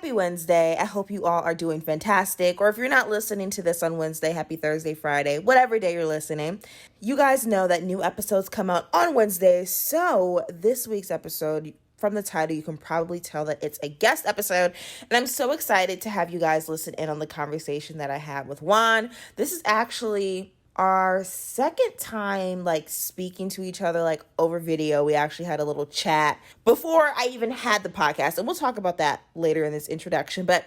Happy Wednesday. I hope you all are doing fantastic. Or if you're not listening to this on Wednesday, happy Thursday, Friday, whatever day you're listening. You guys know that new episodes come out on Wednesdays. So this week's episode, from the title, you can probably tell that it's a guest episode. And I'm so excited to have you guys listen in on the conversation that I had with Juan. This is actually our second time speaking to each other over video. We actually had a little chat before I even had the podcast, and we'll talk about that later in this introduction. But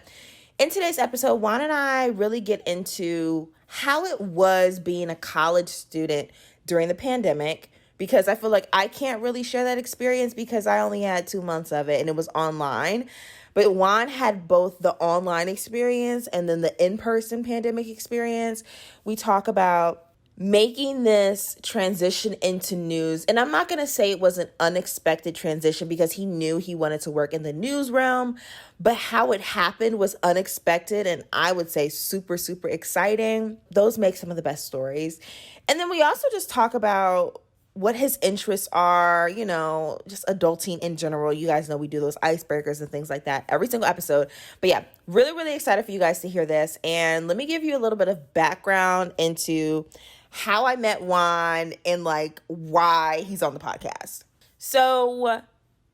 in today's episode, Juan and I really get into how it was being a college student during the pandemic, because I feel like I can't really share that experience because I only had 2 months of it and it was online. But Juan had both the online experience and then the in-person pandemic experience. We talk about making this transition into news. And I'm not going to say it was an unexpected transition because he knew he wanted to work in the news realm, but how it happened was unexpected and I would say super, super exciting. Those make some of the best stories. And then we also just talk about what his interests are, just adulting in general. You guys know we do those icebreakers and things like that every single episode. But yeah, really, really excited for you guys to hear this. And let me give you a little bit of background into how I met Juan and why he's on the podcast. So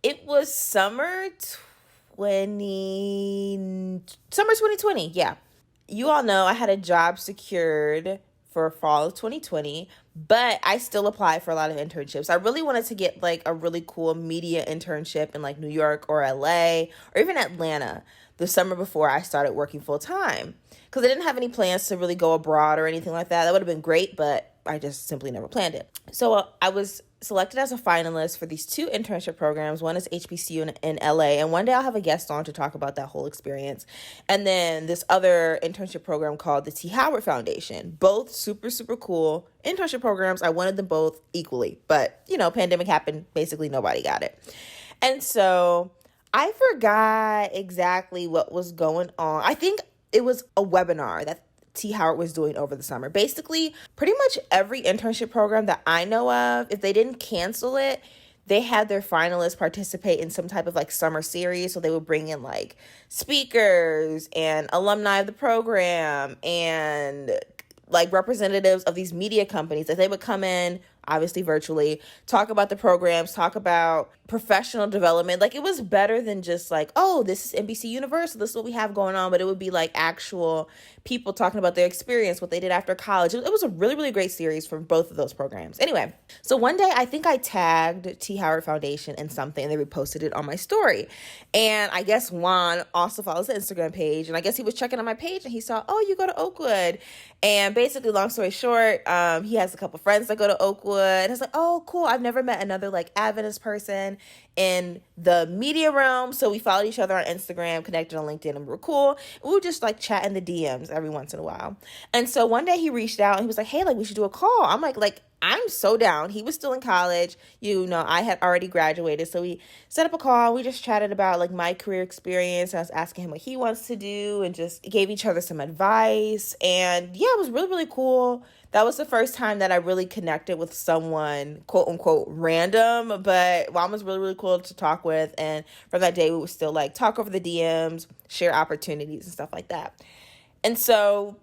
it was summer 2020. Yeah. You all know I had a job secured for fall of 2020, but I still applied for a lot of internships. I really wanted to get a really cool media internship in New York or LA or even Atlanta the summer before I started working full time, because I didn't have any plans to really go abroad or anything like that. That would have been great, but I just simply never planned it. So I was selected as a finalist for these 2 internship programs. One is HBCU in LA, and one day I'll have a guest on to talk about that whole experience. And then this other internship program called the T. Howard Foundation. Both super, super cool internship programs. I wanted them both equally, but pandemic happened. Basically, nobody got it. And so I forgot exactly what was going on. I think it was a webinar that T. Howard was doing over the summer. Basically, pretty much every internship program that I know of, if they didn't cancel it, they had their finalists participate in some type of summer series. So they would bring in speakers and alumni of the program and representatives of these media companies, that they would come in, obviously virtually, talk about the programs, talk about professional development. It was better than just oh, this is NBC Universal, this is what we have going on. But it would be actual people talking about their experience, what they did after college. It was a really, really great series for both of those programs. Anyway, so one day I think I tagged T. Howard Foundation in something and they reposted it on my story. And I guess Juan also follows the Instagram page. And I guess he was checking on my page and he saw, oh, you go to Oakwood. And basically, long story short, he has a couple friends that go to Oakwood. And I was like, oh, cool. I've never met another Adventist person in the media realm. So we followed each other on Instagram, connected on LinkedIn, and we were cool. We would just chat in the DMs every once in a while. And so one day he reached out and he was like, hey, we should do a call. I'm like, I'm so down. He was still in college. I had already graduated. So we set up a call. We just chatted about my career experience. I was asking him what he wants to do and just gave each other some advice. And yeah, it was really, really cool. That was the first time that I really connected with someone, quote unquote, random, but Juan was really, really cool to talk with. And from that day, we would still talk over the DMs, share opportunities and stuff like that. And so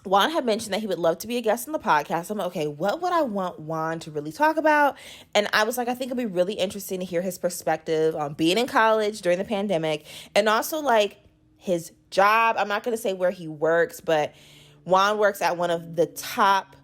Juan had mentioned that he would love to be a guest on the podcast. I'm like, okay, what would I want Juan to really talk about? And I was like, I think it'd be really interesting to hear his perspective on being in college during the pandemic and also his job. I'm not going to say where he works, but Juan works at one of the top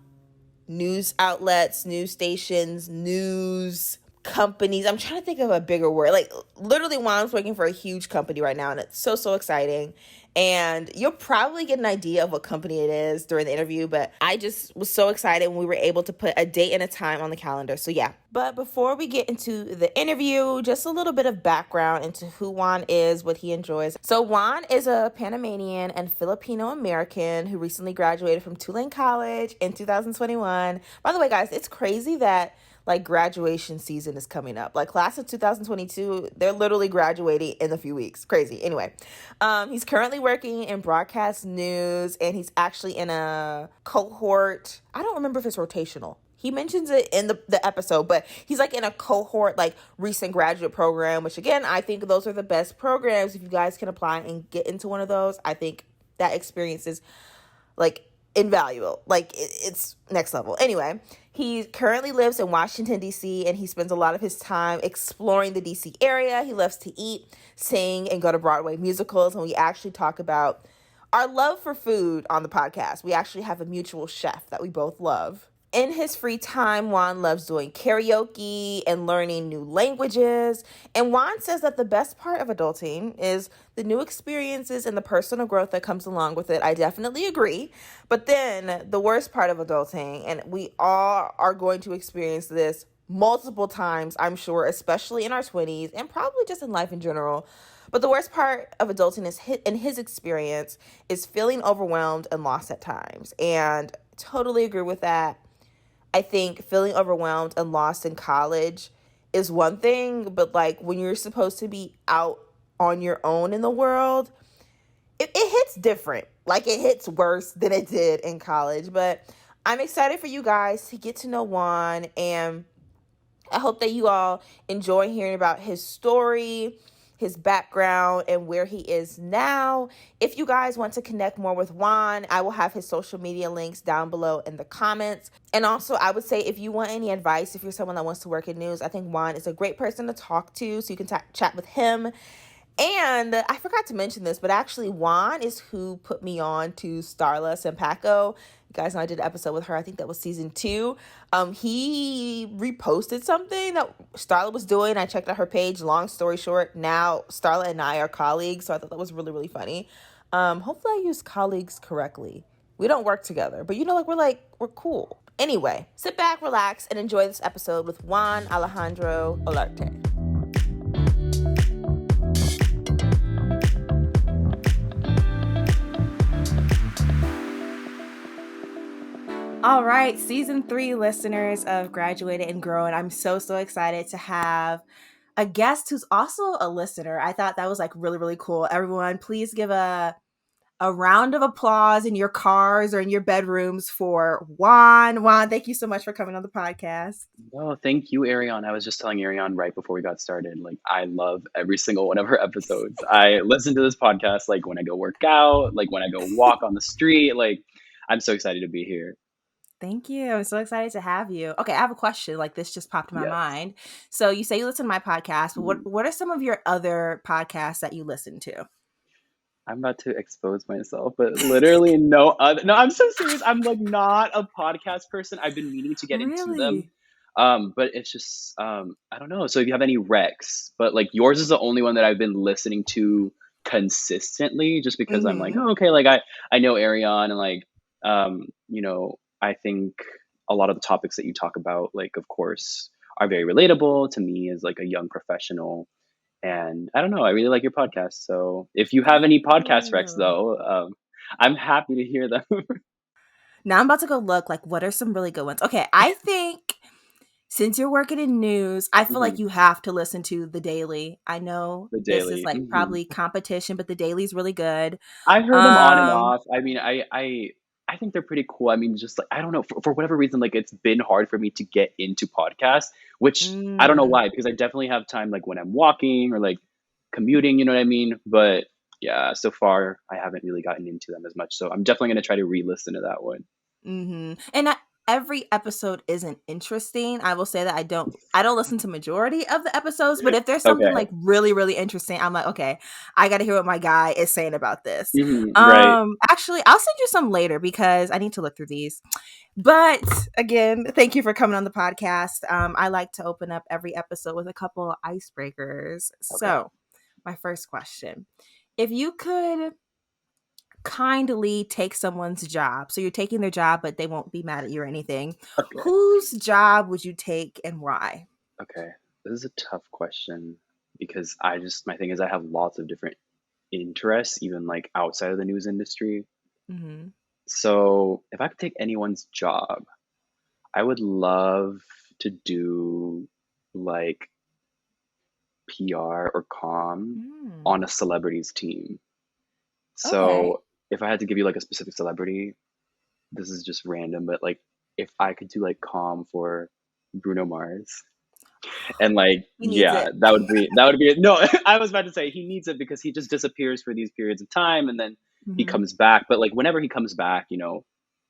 news outlets, news stations, news companies. I'm trying to think of a bigger word. Literally, Juan's working for a huge company right now, and it's so, so exciting. And you'll probably get an idea of what company it is during the interview, but I just was so excited when we were able to put a date and a time on the calendar. So yeah. But before we get into the interview, just a little bit of background into who Juan is, what he enjoys. So Juan is a Panamanian and Filipino American who recently graduated from Tulane College in 2021. By the way, guys, it's crazy that graduation season is coming up. Class of 2022, they're literally graduating in a few weeks. Crazy. Anyway, he's currently working in broadcast news, and he's actually in a cohort. I don't remember if it's rotational. He mentions it in the episode, but he's like in a cohort, like recent graduate program, which again, I think those are the best programs. If you guys can apply and get into one of those, I think that experience is like invaluable. Like it's next level. Anyway, he currently lives in Washington, D.C., and he spends a lot of his time exploring the D.C. area. He loves to eat, sing, and go to Broadway musicals. And we actually talk about our love for food on the podcast. We actually have a mutual chef that we both love. In his free time, Juan loves doing karaoke and learning new languages. And Juan says that the best part of adulting is the new experiences and the personal growth that comes along with it. I definitely agree. But then the worst part of adulting, and we all are going to experience this multiple times, I'm sure, especially in our 20s and probably just in life in general. But the worst part of adulting is, in his experience, is feeling overwhelmed and lost at times. And totally agree with that. I think feeling overwhelmed and lost in college is one thing, but like when you're supposed to be out on your own in the world, it hits different. Like it hits worse than it did in college. But I'm excited for you guys to get to know Juan, and I hope that you all enjoy hearing about his story, his background, and where he is now. If you guys want to connect more with Juan, I will have his social media links down below in the comments. And also, I would say if you want any advice, if you're someone that wants to work in news, I think Juan is a great person to talk to, so you can chat with him. And I forgot to mention this, but actually Juan is who put me on to Starla Sampaco. You guys know I did an episode with her. I think that was season 2. He reposted something that Starla was doing. I checked out her page. Long story short, now Starla and I are colleagues. So I thought that was really, really funny. Hopefully I use colleagues correctly. We don't work together, but we're cool. Anyway, sit back, relax, and enjoy this episode with Juan Alejandro Olarte. All right, season 3 listeners of Graduated and Grown. I'm so excited to have a guest who's also a listener. I thought that was like really, really cool. Everyone, please give a round of applause in your cars or in your bedrooms for Juan. Juan, thank you so much for coming on the podcast. Oh, thank you, Ariane. I was just telling Ariane right before we got started, like, I love every single one of her episodes. I listen to this podcast, like, when I go work out, like, when I go walk on the street. Like, I'm so excited to be here. Thank you. I'm so excited to have you. Okay, I have a question. Like this just popped in my Yes. mind. So you say you listen to my podcast, but what are some of your other podcasts that you listen to? I'm about to expose myself, but literally no other. No, I'm so serious. I'm like not a podcast person. I've been meaning to get into them. But it's just I don't know. So if you have any recs, but like yours is the only one that I've been listening to consistently, just because I'm like, oh, okay, like I know Ariane, and like I think a lot of the topics that you talk about, like, of course, are very relatable to me as like a young professional. And I don't know, I really like your podcast. So if you have any podcast recs, though, I'm happy to hear them. Now I'm about to go look, like, what are some really good ones? Okay, I think since you're working in news, I feel like you have to listen to The Daily. I know The this is Daily. like probably competition, but The Daily's really good. I've heard them on and off. I mean, I think they're pretty cool. I mean, just like, I don't know, for whatever reason, like it's been hard for me to get into podcasts, which I don't know why, because I definitely have time like when I'm walking or like commuting, you know what I mean? But yeah, so far I haven't really gotten into them as much. So I'm definitely going to try to re-listen to that one. And every episode isn't interesting. I will say that I don't listen to majority of the episodes, but if there's something like really, really interesting, I'm like, okay, I got to hear what my guy is saying about this. Right. Actually, I'll send you some later because I need to look through these. But again, thank you for coming on the podcast. I like to open up every episode with a couple of icebreakers. Okay. So, my first question: if you could kindly take someone's job, so you're taking their job, but they won't be mad at you or anything, whose job would you take and why? Okay, this is a tough question because my thing is I have lots of different interests, even like outside of the news industry. So if I could take anyone's job, I would love to do like PR or comm on a celebrity's team. So if I had to give you like a specific celebrity, this is just random, but like if I could do like calm for Bruno Mars. And like, He needs yeah, it. that would be it. No, I was about to say he needs it because he just disappears for these periods of time and then he Hmm. comes back. But like whenever he comes back,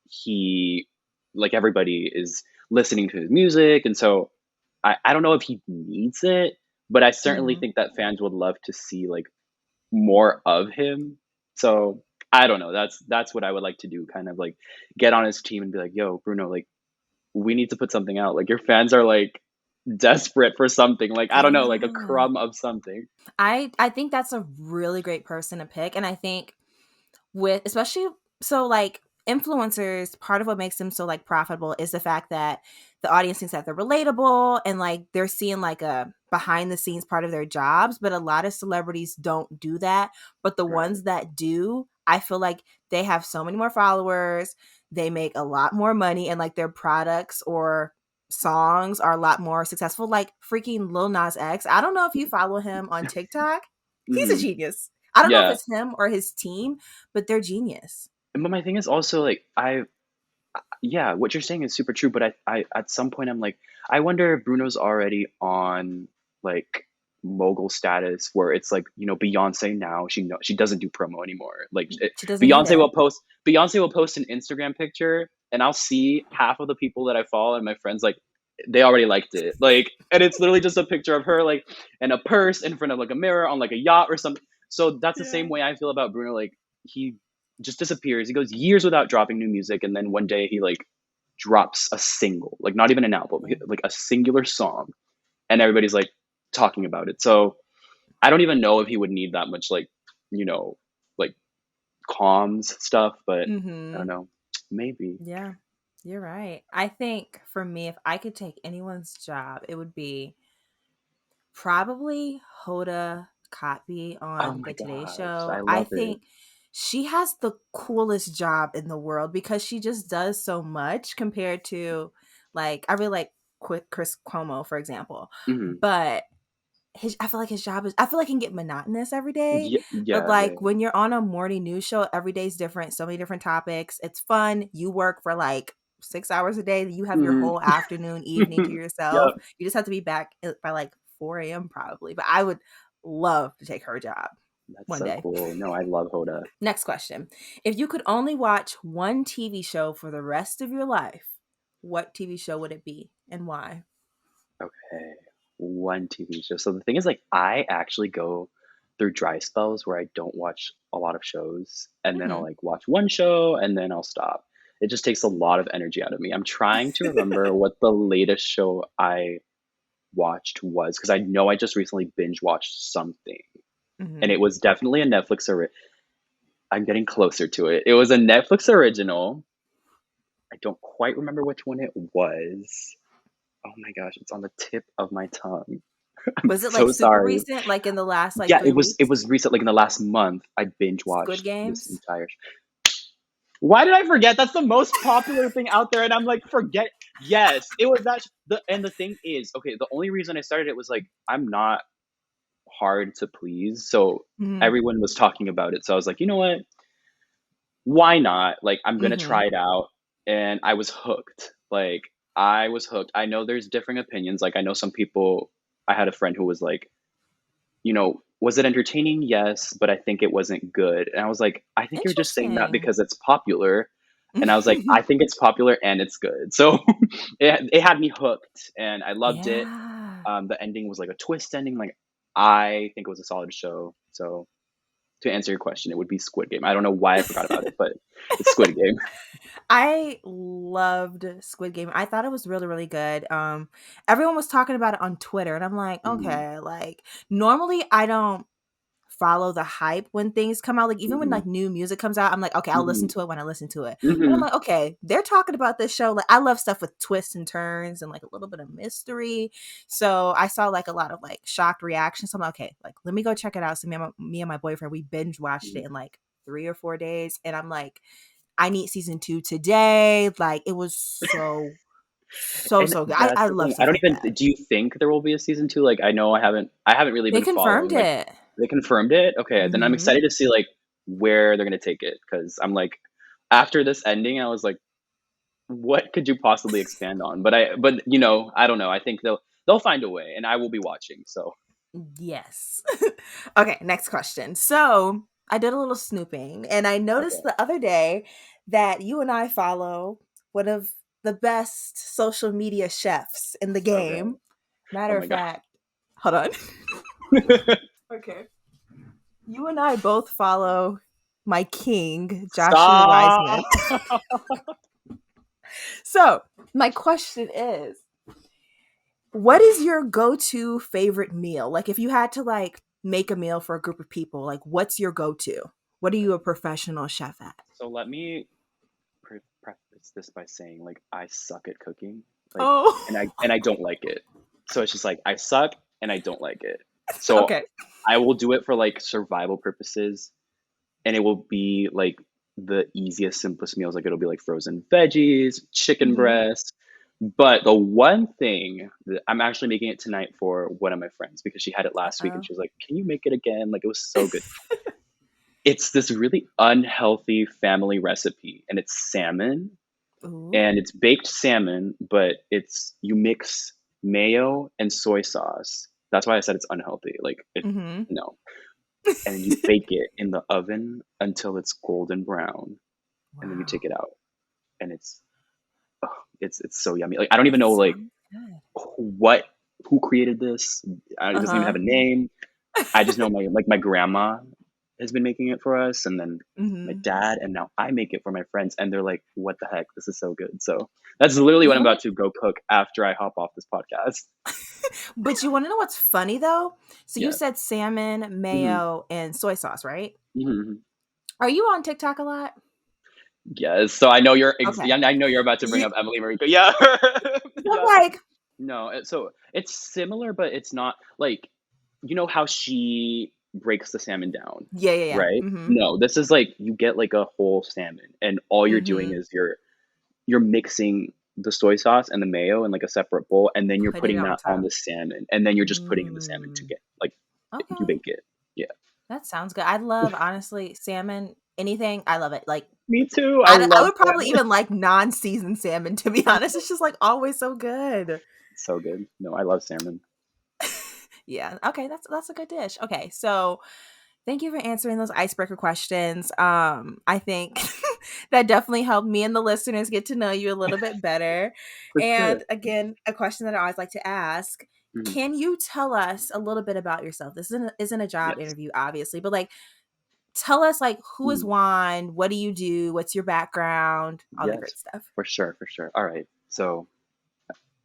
he like everybody is listening to his music. And so I don't know if he needs it, but I certainly Hmm. think that fans would love to see like more of him. So I don't know. That's what I would like to do. Kind of like get on his team and be like, yo, Bruno, like we need to put something out. Like your fans are like desperate for something. Like I don't know, like a Yeah. crumb of something. I think that's a really great person to pick, and I think with especially so like influencers, part of what makes them so like profitable is the fact that the audience thinks that they're relatable and like they're seeing like a behind the scenes part of their jobs, but a lot of celebrities don't do that, but the Right. ones that do, I feel like they have so many more followers, they make a lot more money, and like their products or songs are a lot more successful. Like freaking Lil Nas X, I don't know if you follow him on TikTok, he's a Hmm. genius. I don't know if Yeah. it's him or his team, but they're genius. But my thing is also like yeah, what you're saying is super true, but I at some point I'm like, I wonder if Bruno's already on like mogul status where it's like, Beyonce now, she doesn't do promo anymore. Like She doesn't need Beyonce it. will post Beyonce will post an Instagram picture and I'll see half of the people that I follow and my friends like they already liked it. Like and it's literally just a picture of her like in a purse in front of like a mirror on like a yacht or something. So that's the Yeah. same way I feel about Bruno. Like he just disappears. He goes years without dropping new music, and then one day he like drops a single, like not even an album, like a singular song, and everybody's like talking about it. So I don't even know if he would need that much you know, like comms stuff, but I don't Mm-hmm. know. Maybe. Yeah, you're right. I think for me, if I could take anyone's job, it would be probably Hoda Kotb Oh on my the Today gosh, Show. I I love it. think she has the coolest job in the world because she just does so much compared to like I really like Chris Cuomo, for example. Hmm. But I feel like his job is I feel like it can get monotonous every day. Yeah, But yeah, yeah, like when you're on a morning news show, every day's different, so many different topics. It's fun. You work for like 6 hours a day. You have your yeah. whole afternoon, evening to Hmm. yourself. Yep, You just have to be back by like 4 a.m. probably. But I would love to take her job that's one so day. cool. No, I love Hoda. Next question. If you could only watch one TV show for the rest of your life, what TV show would it be and why? Okay, one TV show. So the thing is, like, I actually go through dry spells where I don't watch a lot of shows, and then I'll Hmm. like watch one show, and then I'll stop. It just takes a lot of energy out of me. I'm trying to remember what the latest show I watched was because I know I just recently binge watched something, and Hmm. it was definitely a Netflix. I'm getting closer to it. It was a Netflix original. I don't quite remember which one it was. Oh my gosh, it's on the tip of my tongue. I'm Was it like so super sorry. recent, like in the last like Yeah, three it weeks? was recent, like in the last month. I binge Squid watched this Games? entire. Why did I forget? That's the most popular thing out there, and I'm like, forget. Yes, it was that. And the thing is, okay, the only reason I started it was like I'm not hard to please, so Mhm. everyone was talking about it. So I was like, you know what? Why not? Like I'm gonna Mhm. try it out, and I was hooked. Like I was hooked. I know there's differing opinions. Like I know some people. I had a friend who was like, was it entertaining? Yes, but I think it wasn't good. And I was like, I think you're just saying that Interesting. because it's popular. And I was like, I think it's popular and it's good. So it had me hooked and I loved it. Yeah. The ending was like a twist ending. Like, I think it was a solid show. So to answer your question, it would be Squid Game. I don't know why I forgot about it, but it's Squid Game. I loved Squid Game. I thought it was really, really good. Everyone was talking about it on Twitter, and I'm like, Mm-hmm. okay, like normally I don't follow the hype when things come out. Like even when Mm-hmm. like new music comes out, I'm like, okay, I'll listen Mm-hmm. to it when I listen to it. But I'm Mm-hmm. like, okay, they're talking about this show. Like I love stuff with twists and turns and like a little bit of mystery. So I saw like a lot of like shocked reactions. So I'm like, okay, like let me go check it out. So me and my boyfriend, we binge watched it in like 3 or 4 days. And I'm like, I need season two today. Like it was And so good. I, that's I the love thing. I stuff don't like even. that. Do you think there will be a season two? Like, I know I haven't really They been confirmed following. Like, it. they confirmed it. Okay, then I'm Hmm. excited to see like where they're gonna take it because I'm like, after this ending, I was like, what could you possibly expand on? But you know, I don't know. I think they'll find a way, and I will be watching. So Yes. Okay, next question. So I did a little snooping and I noticed okay, the other day that you and I follow one of the best social media chefs in the okay. game. Oh Matter of my god, fact, hold on. Okay. You and I both follow my king, Joshua stop! Wiseman. So my question is, what is your go-to favorite meal? Like if you had to like make a meal for a group of people, like what's your go-to? What are you a professional chef at? So let me preface this by saying, like, I suck at cooking, like, Oh, and I don't like it. So it's just like I suck and I don't like it. So okay. I will do it for like survival purposes, and it will be like the easiest, simplest meals. Like it'll be like frozen veggies, chicken Hmm. breast. But the one thing that I'm actually making it tonight for one of my friends because she had it last week and Uh-oh. she was like, "Can you make it again?" Like it was so good. It's this really unhealthy family recipe, and it's salmon, Ooh. and it's baked salmon, but it's you mix mayo and soy sauce. That's why I said it's unhealthy. Like it, Hmm. no, and you bake it in the oven until it's golden brown, and then you take Wow. it out, and oh, it's so yummy. Like I don't That even know like sounds good. what who created this. It doesn't even have Uh-huh. a name. I just know my grandma has been making it for us, and then my Hmm. dad, and now I make it for my friends, and they're like, "What the heck? This is so good!" So that's literally what You I'm know about what? to go cook after I hop off this podcast. But you want to know what's funny though? So you Yeah. said salmon, Hmm. mayo, and soy sauce, right? Hmm. Are you on TikTok a lot? Yes. So I know Okay. yeah, I know you're about to bring You, up Emily Marie. Yeah. I'm Yep. like, No. So it's similar, but it's not like you know how she breaks the salmon down, yeah, yeah, yeah. right? Mm-hmm. No, this is like you get like a whole salmon, and all you're doing Mm-hmm. is you're mixing the soy sauce and the mayo in like a separate bowl, and then you're Putting it putting on that on top. the salmon, and then you're just putting in the salmon to Mm. get like you Okay. bake it. Yeah. That sounds good. I love, honestly, salmon, anything. I love it. Like, Me too. I I love would probably salmon. even like non-seasoned salmon, to be honest. It's just like always so good. So good. No, I love salmon. Yeah. Okay. That's a good dish. Okay. So thank you for answering those icebreaker questions. I think that definitely helped me and the listeners get to know you a little bit better. For sure. And again, a question that I always like to ask. Mhm. Can you tell us a little bit about yourself? This isn't a job Yes. interview, obviously, but like tell us like who is Mhm. Juan? What do you do? What's your background? All that Yes. great stuff. For sure. For sure. All right. So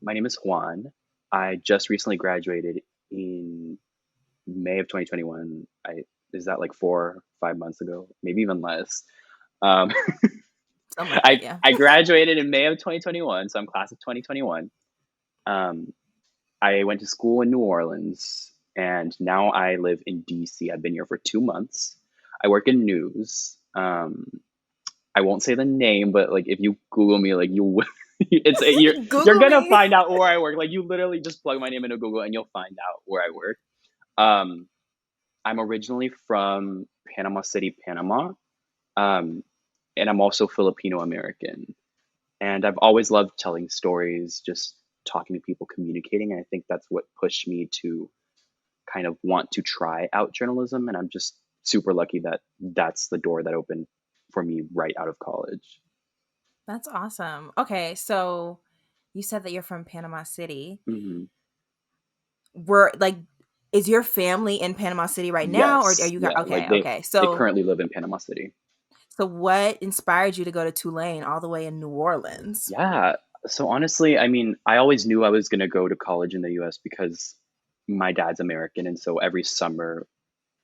my name is Juan. I just recently graduated in May of 2021. I is that like 4 5 months ago, maybe even less. Um, Something like that, yeah. I graduated in May of 2021, so I'm class of 2021. Um, I went to school in New Orleans, and now I live in DC. I've been here for 2 months. I work in news. I won't say the name, but like if you Google me, like you, you're Google gonna me. find out where I work. Like you literally just plug my name into Google, and you'll find out where I work. Um, I'm originally from Panama City, Panama, um, and I'm also Filipino American. And I've always loved telling stories, just talking to people, communicating. And I think that's what pushed me to kind of want to try out journalism. And I'm just super lucky that that's the door that opened for me right out of college. That's awesome. Okay, so you said that you're from Panama City. Hmm. We're like, is your family in Panama City right now, or are Yes. you got Yeah. Like okay, okay. they currently live in Panama City. So what inspired you to go to Tulane all the way in New Orleans? Yeah. So honestly, I mean, I always knew I was going to go to college in the US because my dad's American. And so every summer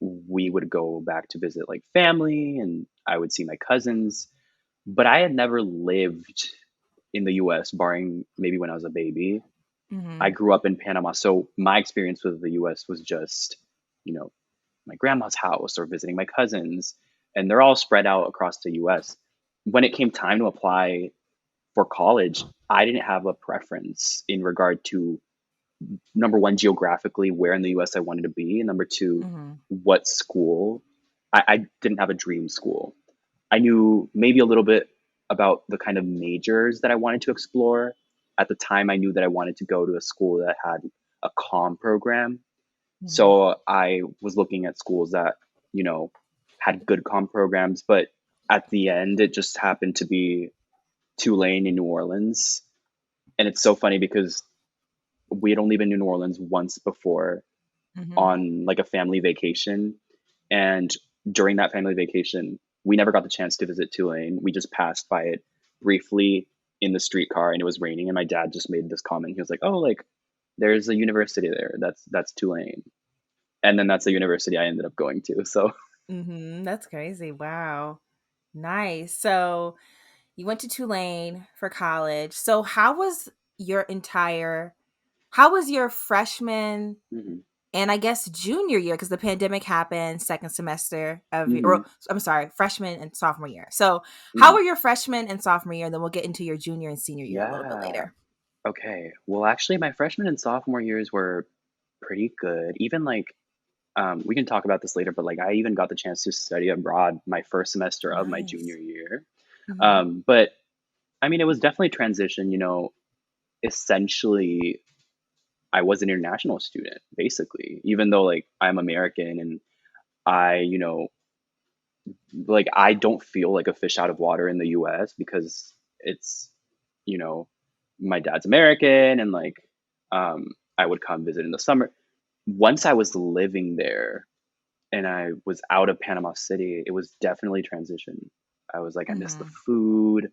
we would go back to visit like family and I would see my cousins. But I had never lived in the US, barring maybe when I was a baby. I Hmm. grew up in Panama. So my experience with the US was just, you know, my grandma's house or visiting my cousins. And they're all spread out across the US. When it came time to apply for college, I didn't have a preference in regard to number one, geographically, where in the US I wanted to be, and number two, Hmm. what school. I didn't have a dream school. I knew maybe a little bit. about the kind of majors that I wanted to explore. At the time, I knew that I wanted to go to a school that had a comm program. Mm-hmm. So I was looking at schools that, you know, had good comm programs, but at the end, it just happened to be Tulane in New Orleans. And it's so funny because we had only been to New Orleans once before Mm-hmm. on like a family vacation. And during that family vacation, we never got the chance to visit Tulane. We just passed by it briefly in the streetcar and it was raining. And my dad just made this comment. He was like, "Oh, like there's a university there. That's Tulane." And then that's the university I ended up going to. So, Mm-hmm. That's crazy. Wow. Nice. So you went to Tulane for college. So your entire how was your freshman mhm, and I guess junior year, because the pandemic happened second semester of mhm, or I'm sorry, freshman and sophomore year. So how mhm. were your freshman and sophomore year? And then we'll get into your junior and senior year a little bit Yeah. later. Okay. Well, actually, my freshman and sophomore years were pretty good. Even like, we can talk about this later, but like, I even got the chance to study abroad my first semester of my junior Nice. year. Mm-hmm. But I mean, it was definitely transition. Essentially, I was an international student, basically, even though like I'm American and I, like I don't feel like a fish out of water in the US because it's, you know, my dad's American and like I would come visit in the summer. Once I was living there and I was out of Panama City, it was definitely transition. I was like, I miss the Mm-hmm. food,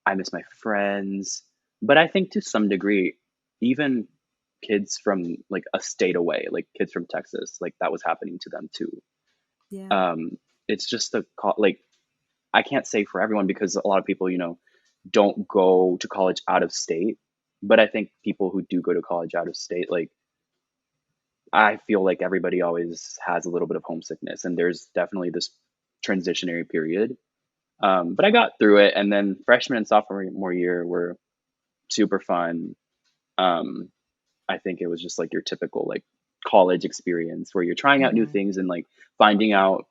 I miss my friends. But I think to some degree, even kids from like a state away, like kids from Texas, like that was happening to them too. Yeah. Um, it's just like I can't say for everyone because a lot of people, don't go to college out of state. But I think people who do go to college out of state, like I feel like everybody always has a little bit of homesickness, and there's definitely this transitionary period. But I got through it, and then freshman and sophomore year were super fun. Um, I think it was just like your typical like college experience where you're trying out new Mm-hmm. things and like finding out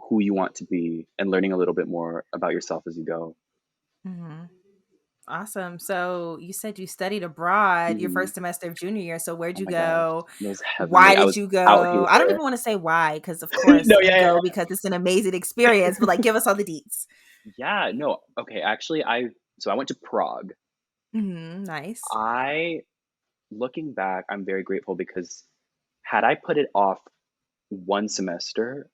who you want to be and learning a little bit more about yourself as you go. Mm-hmm. Awesome. So you said you studied abroad your Hmm. first semester of junior year. So where'd Oh you my gosh, go? it was Why heavenly. I did was you out go? I don't here. even want to say why, because of course No, you yeah, go because it's an amazing experience, but like give us all the deets. yeah. No, okay. Actually, I went to Prague. Mm-hmm. Nice. I looking back, I'm very grateful because had I put it off one semester,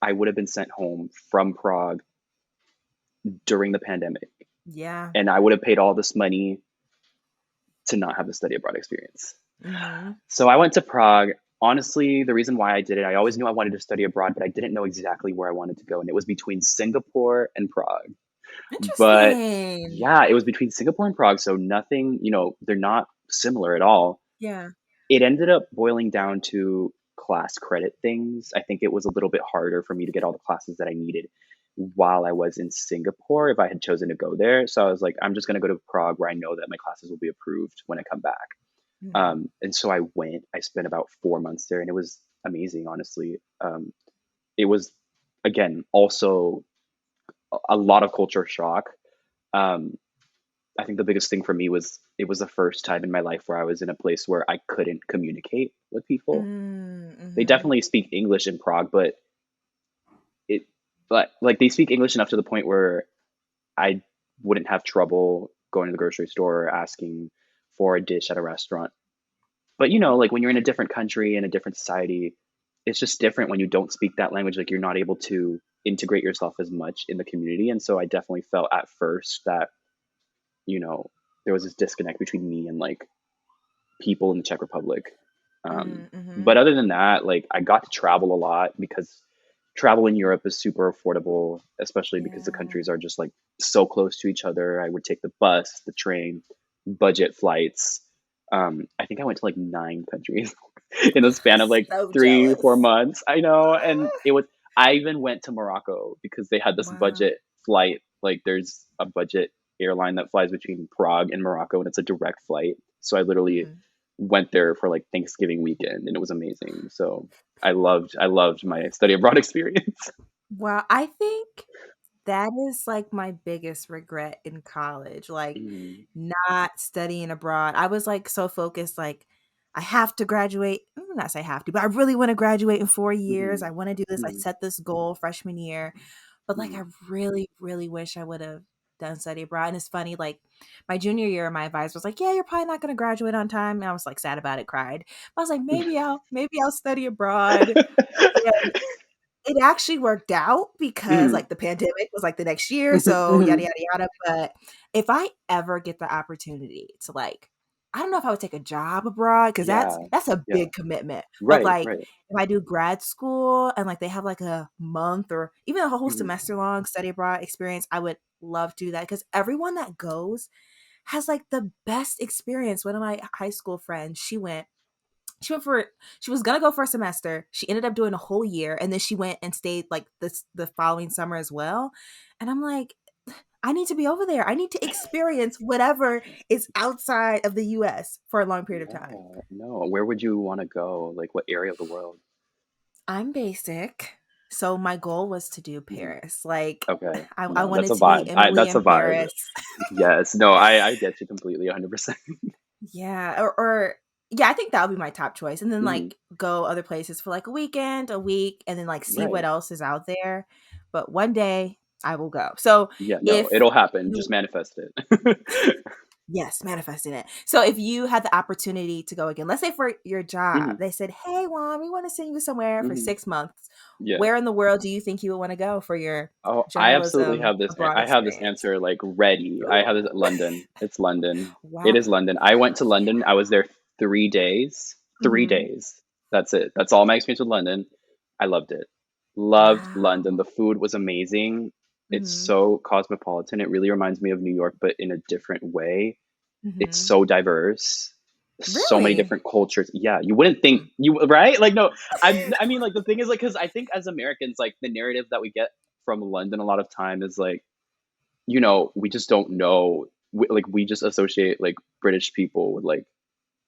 I would have been sent home from Prague during the pandemic, Yeah. and I would have paid all this money to not have the study abroad experience. Mm-hmm. So I went to Prague. Honestly, the reason why I did it, I always knew I wanted to study abroad, but I didn't know exactly where I wanted to go, and it was between Singapore and Prague. But Interesting. yeah, it was between Singapore and Prague, so nothing, they're not similar at all. Yeah. It ended up boiling down to class credit things. I think it was a little bit harder for me to get all the classes that I needed while I was in Singapore if I had chosen to go there. So I was like, I'm just going to go to Prague where I know that my classes will be approved when I come back. Mm-hmm. And so I went. I spent about 4 months there, and it was amazing. Honestly, it was again also a lot of culture shock. Um, I think the biggest thing for me was it was the first time in my life where I was in a place where I couldn't communicate with people. They Mm-hmm. definitely speak English in Prague, it, but like they speak English enough to the point where I wouldn't have trouble going to the grocery store or asking for a dish at a restaurant. But like when you're in a different country and a different society, it's just different when you don't speak that language. Like you're not able to integrate yourself as much in the community. And so I definitely felt at first that, you know, there was this disconnect between me and like people in the Czech Republic. Mm-hmm. But other than that, like I got to travel a lot because travel in Europe is super affordable, especially because the Yeah. countries are just like so close to each other. I would take the bus, the train, budget flights. I think I went to like 9 countries in the span of like So 3, 4 jealous. months. I know, and it was. I even went to Morocco because they had this Wow. budget flight. Like, there's a budget airline that flies between Prague and Morocco, and it's a direct flight. So I literally Mm-hmm. went there for like Thanksgiving weekend, and it was amazing. So I loved my study abroad experience. Wow. I think that is like my biggest regret in college, like Mm, not studying abroad. I was like so focused, like I have to graduate. Not say have to, but I really want to graduate in 4 years. I mhm, want to do this. I mhm, set this goal freshman year, but like mhm. I really, really wish I would have done study abroad. And it's funny, like my junior year, my advisor was like, "Yeah, you're probably not going to graduate on time." And I was like sad about it, cried. I was like, maybe I'll study abroad. It actually worked out because, Mhm, like, the pandemic was, like, the next year, mhm, so yada, mhm. yada, yada, but if I ever get the opportunity to, like I don't know if I would take a job abroad because Yeah, that's a yeah. big commitment, but, Right, like, right. if I do grad school and, like, they have, like, a month or even a whole Mhm. semester long study abroad experience, I would love to do that because everyone that goes has, like, the best experience. One of my high school friends, she went for she was gonna go for a semester. She ended up doing a whole year, and then she went and stayed like the following summer as well. And I'm like, I need to be over there. I need to experience whatever is outside of the US for a long period of time. Yeah, no. Where would you wanna go? Like, what area of the world? I'm basic. So my goal was to do Mhm. Paris. Like Okay. I No, that's wanted a to be vibe. Emily That's a in vibe. Paris. Yes. No, I get you completely 100%. Yeah, or yeah, I think that would be my top choice, and then, Mhm. like, go other places for, like, a weekend, a week, and then, like, see what Right. else is out there, but one day I will go. So, Yeah, no, if it'll happen. you Just manifest it. yes, manifesting it. So, if you had the opportunity to go again, let's say for your job, Mhm, they said, "Hey, Juan, we wanna send you somewhere for mhm. 6 months." Yeah. Where in the world do you think you would wanna go for your Oh, I absolutely journalism have this abroad I have this experience? answer, like, ready. I have this Ooh. London. It's London. It Wow. is London. I went to London. I was there 3 days. 3 Mhm. days. That's it. That's all my experience with London. I loved it. Loved London. Wow. The food was amazing. It's Mhm. so cosmopolitan. It really reminds me of New York, but in a different way. It's Mhm. so diverse. So many Really? different cultures. Yeah, you wouldn't think you right? Like, no, I mean, like, the thing is, like, because I think as Americans, like, the narrative that we get from London a lot of time is like, we just don't know. Like, we just associate like British people with like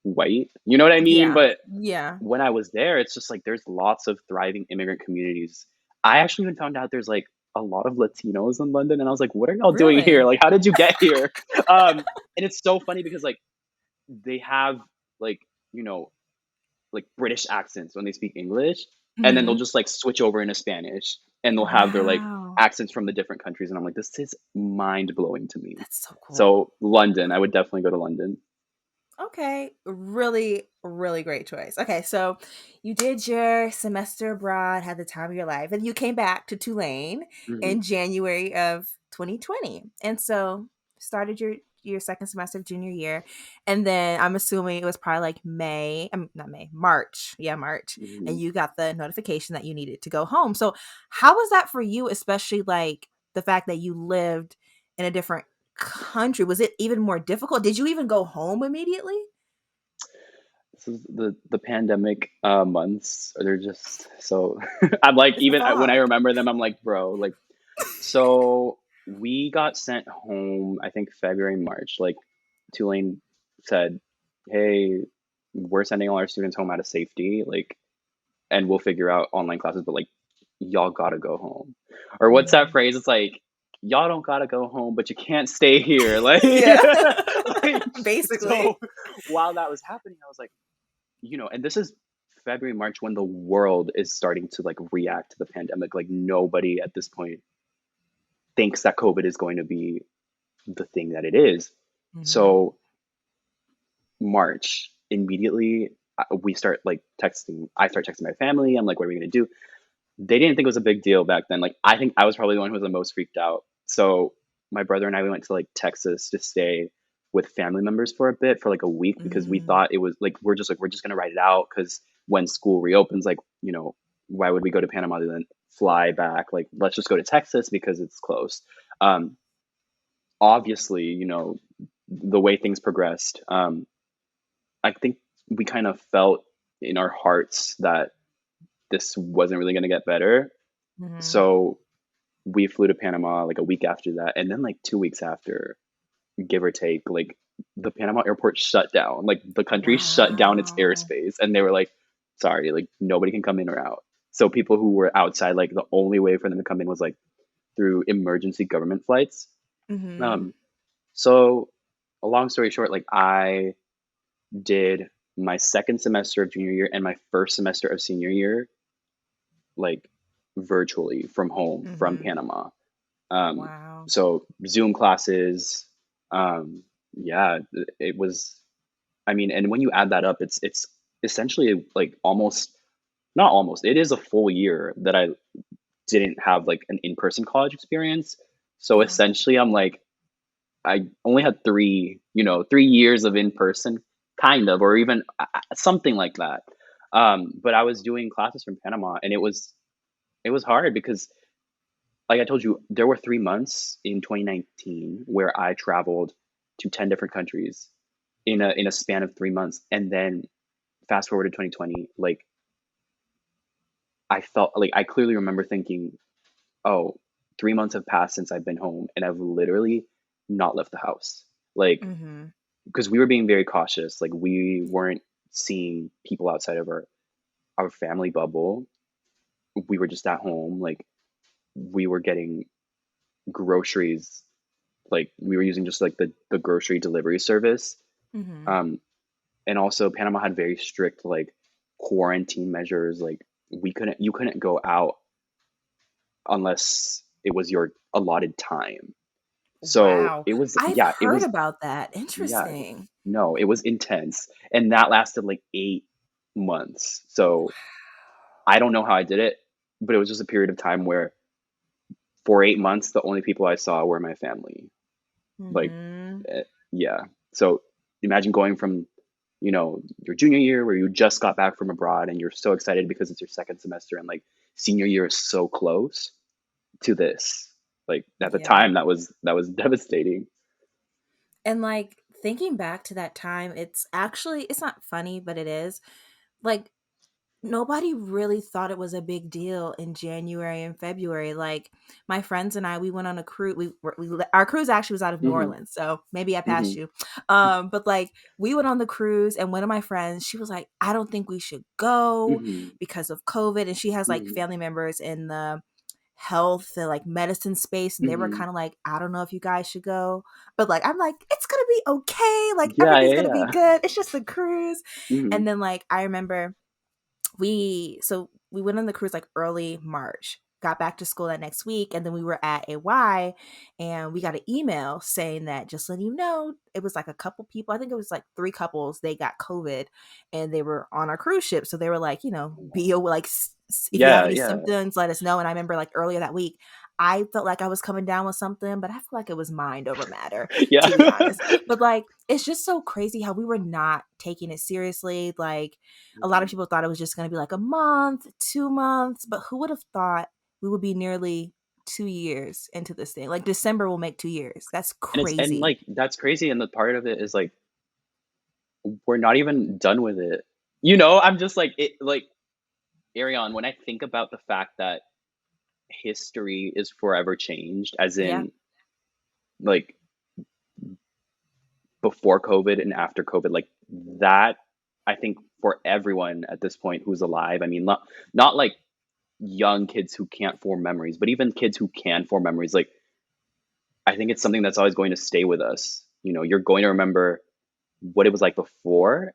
white. You know what I mean? Yeah. But Yeah. when I was there, it's just like there's lots of thriving immigrant communities. I actually even found out there's like a lot of Latinos in London, and I was like, what are y'all doing here? Really? Like, how did you get here? And it's so funny because like they have like you know like British accents when they speak English, and then they'll Mhm. just like switch over into Spanish, and they'll have their like Wow. accents from the different countries, and I'm like, this is mind blowing to me. That's so cool. So London, I would definitely go to London. Okay. Really, really great choice. Okay, so you did your semester abroad, had the time of your life, and you came back to Tulane Hmm. in January of 2020. And so started your second semester of junior year. And then I'm assuming it was probably like May, not May, March. Yeah, March. And Hmm. you got the notification that you needed to go home. So how was that for you, especially like the fact that you lived in a different country? Was it even more difficult? Did you even go home immediately? This is the pandemic months. They're just so. I'm like It's the even when I fog. remember them, I'm like, bro, like so we got sent home. I think February, March. Like Tulane said, hey, we're sending all our students home out of safety. Like and we'll figure out online classes, but like y'all gotta go home. Or what's that Mhm. phrase? It's like y'all don't gotta go home, but you can't stay here. Like, Yeah. like Basically. so while that was happening, I was like, and this is February, March when the world is starting to like react to the pandemic. Like nobody at this point thinks that COVID is going to be the thing that it is. Mhm. So March immediately we start like texting. I start texting my family. I'm like, what are we gonna do? They didn't think it was a big deal back then. Like I think I was probably the one who was the most freaked out. So my brother and I we went to like Texas to stay with family members for a bit for like a week because we Mm. thought it was like we're just gonna write it out because when school reopens, like why would we go to Panama and then fly back? Like let's just go to Texas because it's close. Um, Obviously, the way things progressed, I think we kind of felt in our hearts that this wasn't really going to get better. Mhm. So we flew to Panama like a week after that. And then like 2 weeks after, give or take, like the Panama airport shut down. Like the country shut down its Wow. airspace and they were like, sorry, like nobody can come in or out. So people who were outside, like the only way for them to come in was like through emergency government flights. Mm-hmm. Um, so a long story short, like I did my second semester of junior year and my first semester of senior year, like virtually from home from Mm-hmm. Panama. Um, Wow. so Zoom classes, yeah, it was, I mean, and when you add that up, it's essentially like almost, not almost, it is a full year that I didn't have like an in-person college experience. So Yeah. essentially I'm like, I only had 3 years of in person, kind of, or even something like that. But I was doing classes from Panama, and it was hard because, like I told you, there were 3 months in 2019 where I traveled to 10 different countries in a span of 3 months, and then fast forward to 2020, like I felt like I clearly remember thinking, oh, 3 months have passed since I've been home, and I've literally not left the house. Like Mm-hmm. because we were being very cautious. Like we weren't seeing people outside of our family bubble. We were just at home. Like we were getting groceries. Like we were using just like the grocery delivery service. Mm-hmm. Um, and also Panama had very strict like quarantine measures. Like you couldn't go out unless it was your allotted time. So Wow. it was, I've yeah, it heard was, about that. yeah, Interesting. no, it was intense. And that lasted like 8 months. So I don't know how I did it, but it was just a period of time where for 8 months, the only people I saw were my family. Like, Mm-hmm. yeah. So imagine going from, your junior year where you just got back from abroad and you're so excited because it's your second semester and like senior year is so close to this. Like at the Yeah. time, that was devastating. And like thinking back to that time, it's not funny, but it is. Like nobody really thought it was a big deal in January and February. Like my friends and I, we went on a cruise. Our cruise actually was out of New Hmm. Orleans, so maybe I passed Hmm. you. But like we went on the cruise, and one of my friends, she was like, "I don't think we should go Hmm. because of COVID," and she has like Hmm. family members in the health and like medicine space, and they were Hmm. kind of like, "I don't know if you guys should go," but like I'm like, "It's gonna be okay. Like Yeah, everything's yeah, gonna be yeah. good. It's just a cruise." Hmm. And then like I remember we went on the cruise like early March, got back to school that next week, and then we were at AY, and we got an email saying that, just letting you know, it was like a couple people, I think it was like three couples, they got COVID and they were on our cruise ship. So they were like, if you have Yeah, any yeah, symptoms, let us know. And I remember like earlier that week, I felt like I was coming down with something, but I feel like it was mind over matter, yeah. to be honest. But like, it's just so crazy how we were not taking it seriously. Like, a lot of Mhm. people thought it was just going to be like a month, 2 months, but who would have thought we would be nearly 2 years into this thing? Like, December will make 2 years. That's And crazy. like that's crazy. And the part of it is like we're not even done with it. I'm just like it. Like Arion, when I think about the fact that history is forever changed, as Yeah. in like before COVID and after COVID, like that, I think for everyone at this point who's alive, I mean, not like young kids who can't form memories, but even kids who can form memories, like I think it's something that's always going to stay with us. You're going to remember what it was like before,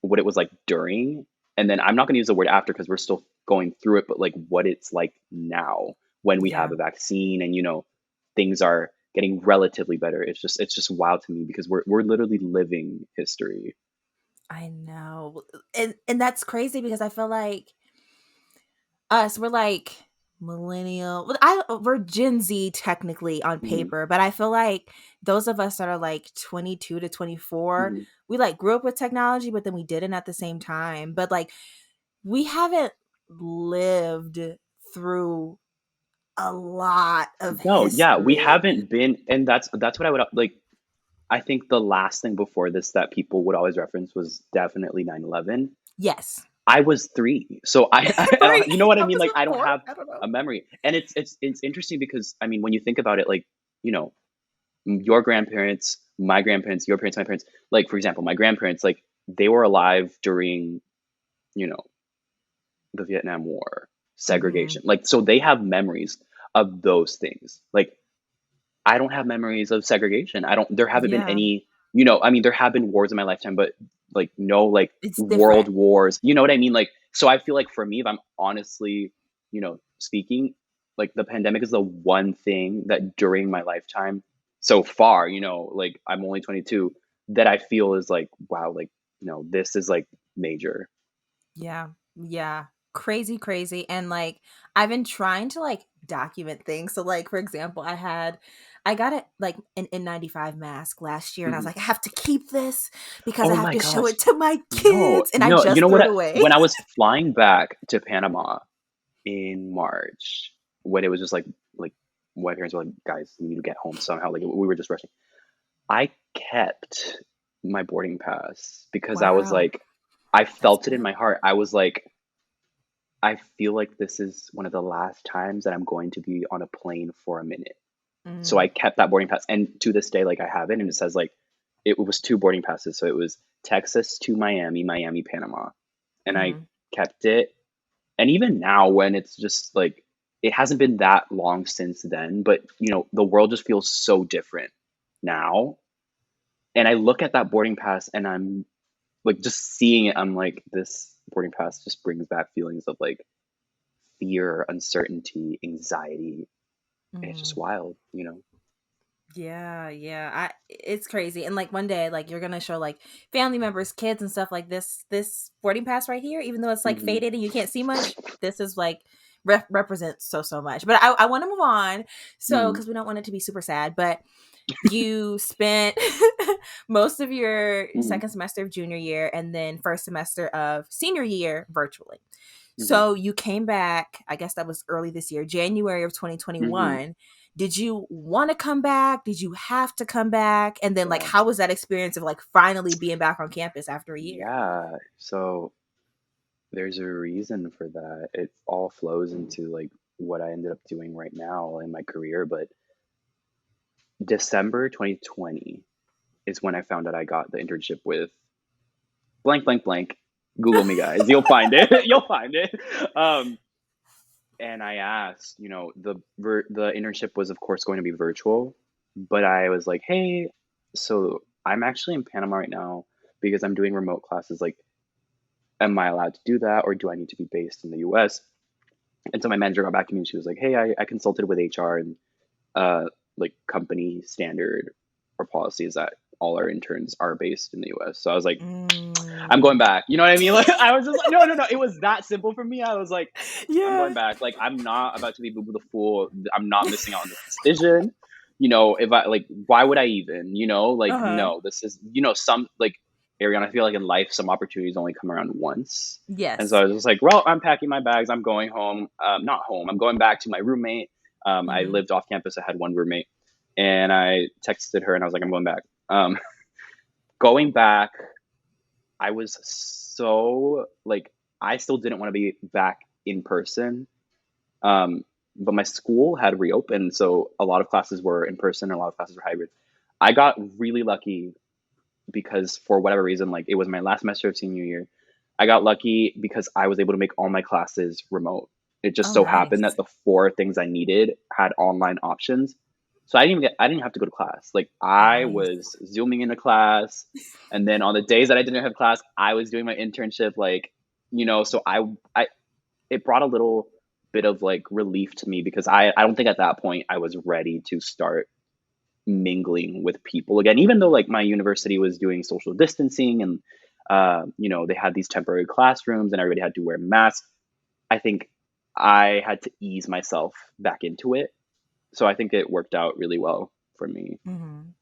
what it was like during, and then I'm not going to use the word after because we're still going through it, but like what it's like now when we have Yeah. a vaccine and things are getting relatively better. It's just wild to me because we're literally living history. I know. And that's crazy because I feel like we're like millennial. We're Gen Z technically on Hmm. paper, but I feel like those of us that are like 22 to 24, Hmm. we like grew up with technology, but then we didn't at the same time. But like we haven't lived through a lot of No, yeah, we history. haven't been, and that's what I would like. I think the last thing before this that people would always reference was definitely 9/11. Yes. I was 3, so I Three. don't, you know what I I mean? was Like I don't 4. have I don't know. a memory, and it's interesting because I mean when you think about it, like you know your grandparents, my grandparents, your parents, my parents, like for example, my grandparents, like they were alive during you know the Vietnam War, Hmm. segregation, like so they have memories of those things. Like, I don't have memories of segregation. There haven't been Yeah. any, I mean, there have been wars in my lifetime, but like no like It's world different. wars. You know what I mean? Like, so I feel like for me, if I'm honestly, speaking, like the pandemic is the one thing that during my lifetime so far, like I'm only 22, that I feel is like, wow, like, this is like major. Yeah. Yeah. Crazy, crazy. And like I've been trying to like document things. So like for example, I got it like an N95 mask last year and I was Mhm. like, I have to keep this because I Oh have my to show gosh. it to my No, kids. And I no, you just know threw what? it away. When I was flying back to Panama in March, when it was just like my parents were like, guys, you need to get home somehow. Like we were just rushing. I kept my boarding pass because I was Wow. like, I That's felt it in good. my heart. I was like, I feel like this is one of the last times that I'm going to be on a plane for a minute. So Mm, I kept that boarding pass. And to this day, like I have it and it says like it was two boarding passes. So it was Texas to Miami, Miami, Panama. And I mm, kept it. And even now when it's just like it hasn't been that long since then, but the world just feels so different now. And I look at that boarding pass and I'm like just seeing it, I'm like, this boarding pass just brings back feelings of like fear, uncertainty, anxiety. And it's just mm. wild. Yeah, yeah. It's crazy. And like one day, like you're gonna show like family members, kids and stuff like this boarding pass right here, even though it's like Hmm. faded and you can't see much, this is like represents so much. But I want to move on. So Hmm. because we don't want it to be super sad, but you spent most of your Hmm. second semester of junior year and then first semester of senior year virtually. Hmm. So you came back, I guess that was early this year, January of Hmm. 2021. Did you want to come back? Did you have to come back? And then like Yeah. how was that experience of like finally being back on campus after a year? Yeah. So there's a reason for that. It all flows into like what I ended up doing right now in my career. But December 2020 is when I found out I got the internship with blank, blank, blank. Google me, guys. You'll find it. You'll find it. Um, and I asked, the internship was of course going to be virtual, but I was like, hey, so I'm actually in Panama right now because I'm doing remote classes. Like, am I allowed to do that, or do I need to be based in the U.S.? And so my manager got back to me and she was like, hey, I consulted with HR and like company standard or policies that all our interns are based in the US. So I was like, I'm going Mm. back. You know what I mean? Like I was just like, no, no, no. It was that simple for me. I was like, I'm going Yeah. back. Like I'm not about to be Boo Boo the Fool. I'm not missing out on this decision. If I like, why would I even? Like Uh-huh. no, this is some like Ariana. I feel like in life some opportunities only come around once. And so Yes. I was just like, well, I'm packing my bags. I'm going home. Not home. I'm going back to my roommate. I Hmm. lived off campus. I had one roommate, and I texted her and I was like, I'm going back. Going back, I was so like I still didn't want to be back in person. Um, but my school had reopened, so a lot of classes were in person and a lot of classes were hybrid. I got really lucky because for whatever reason, like it was my last semester of senior year. I got lucky because I was able to make all my classes remote. It just Oh, so happened nice. that the four things I needed had online options. So I didn't have to go to class. Like I Nice. was zooming into class, and then on the days that I didn't have class, I was doing my internship. Like, so I it brought a little bit of like relief to me because I don't think at that point I was ready to start mingling with people again, even though like my university was doing social distancing and they had these temporary classrooms and everybody had to wear masks. I think I had to ease myself back into it. So I think it worked out really well for me.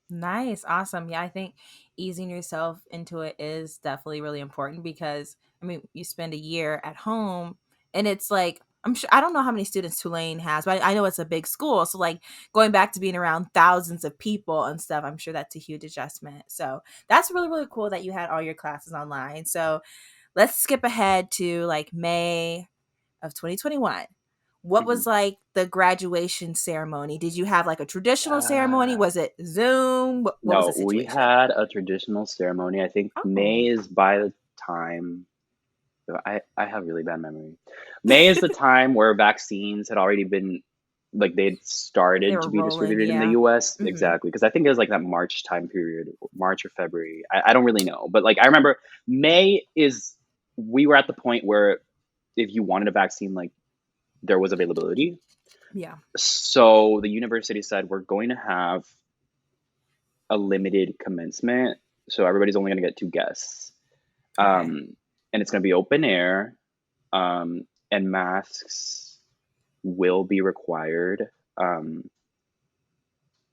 Nice. Awesome. Yeah, I think easing yourself into it is definitely really important because I mean, you spend a year at home and it's like I'm sure I don't know how many students Tulane has, but I know it's a big school. So like going back to being around thousands of people and stuff, I'm sure that's a huge adjustment. So that's really, really cool that you had all your classes online. So let's skip ahead to like May of 2021. What Mhm. was like the graduation ceremony? Did you have like a traditional ceremony? Yeah. Was it Zoom? What was the No, we situation? had a traditional ceremony. I think May Oh. is by the time I have really bad memory. May is the time where vaccines had already been like they'd They started were to be rolling, distributed in the yeah. US. Hmm. Exactly. Because I think it was like that March time period, March or February. I don't really know. But like I remember May is, we were at the point where if you wanted a vaccine, like there was availability. Yeah. So the university said, we're going to have a limited commencement. So everybody's only going to get two guests. Okay. And it's going to be open air. And masks will be required. Um,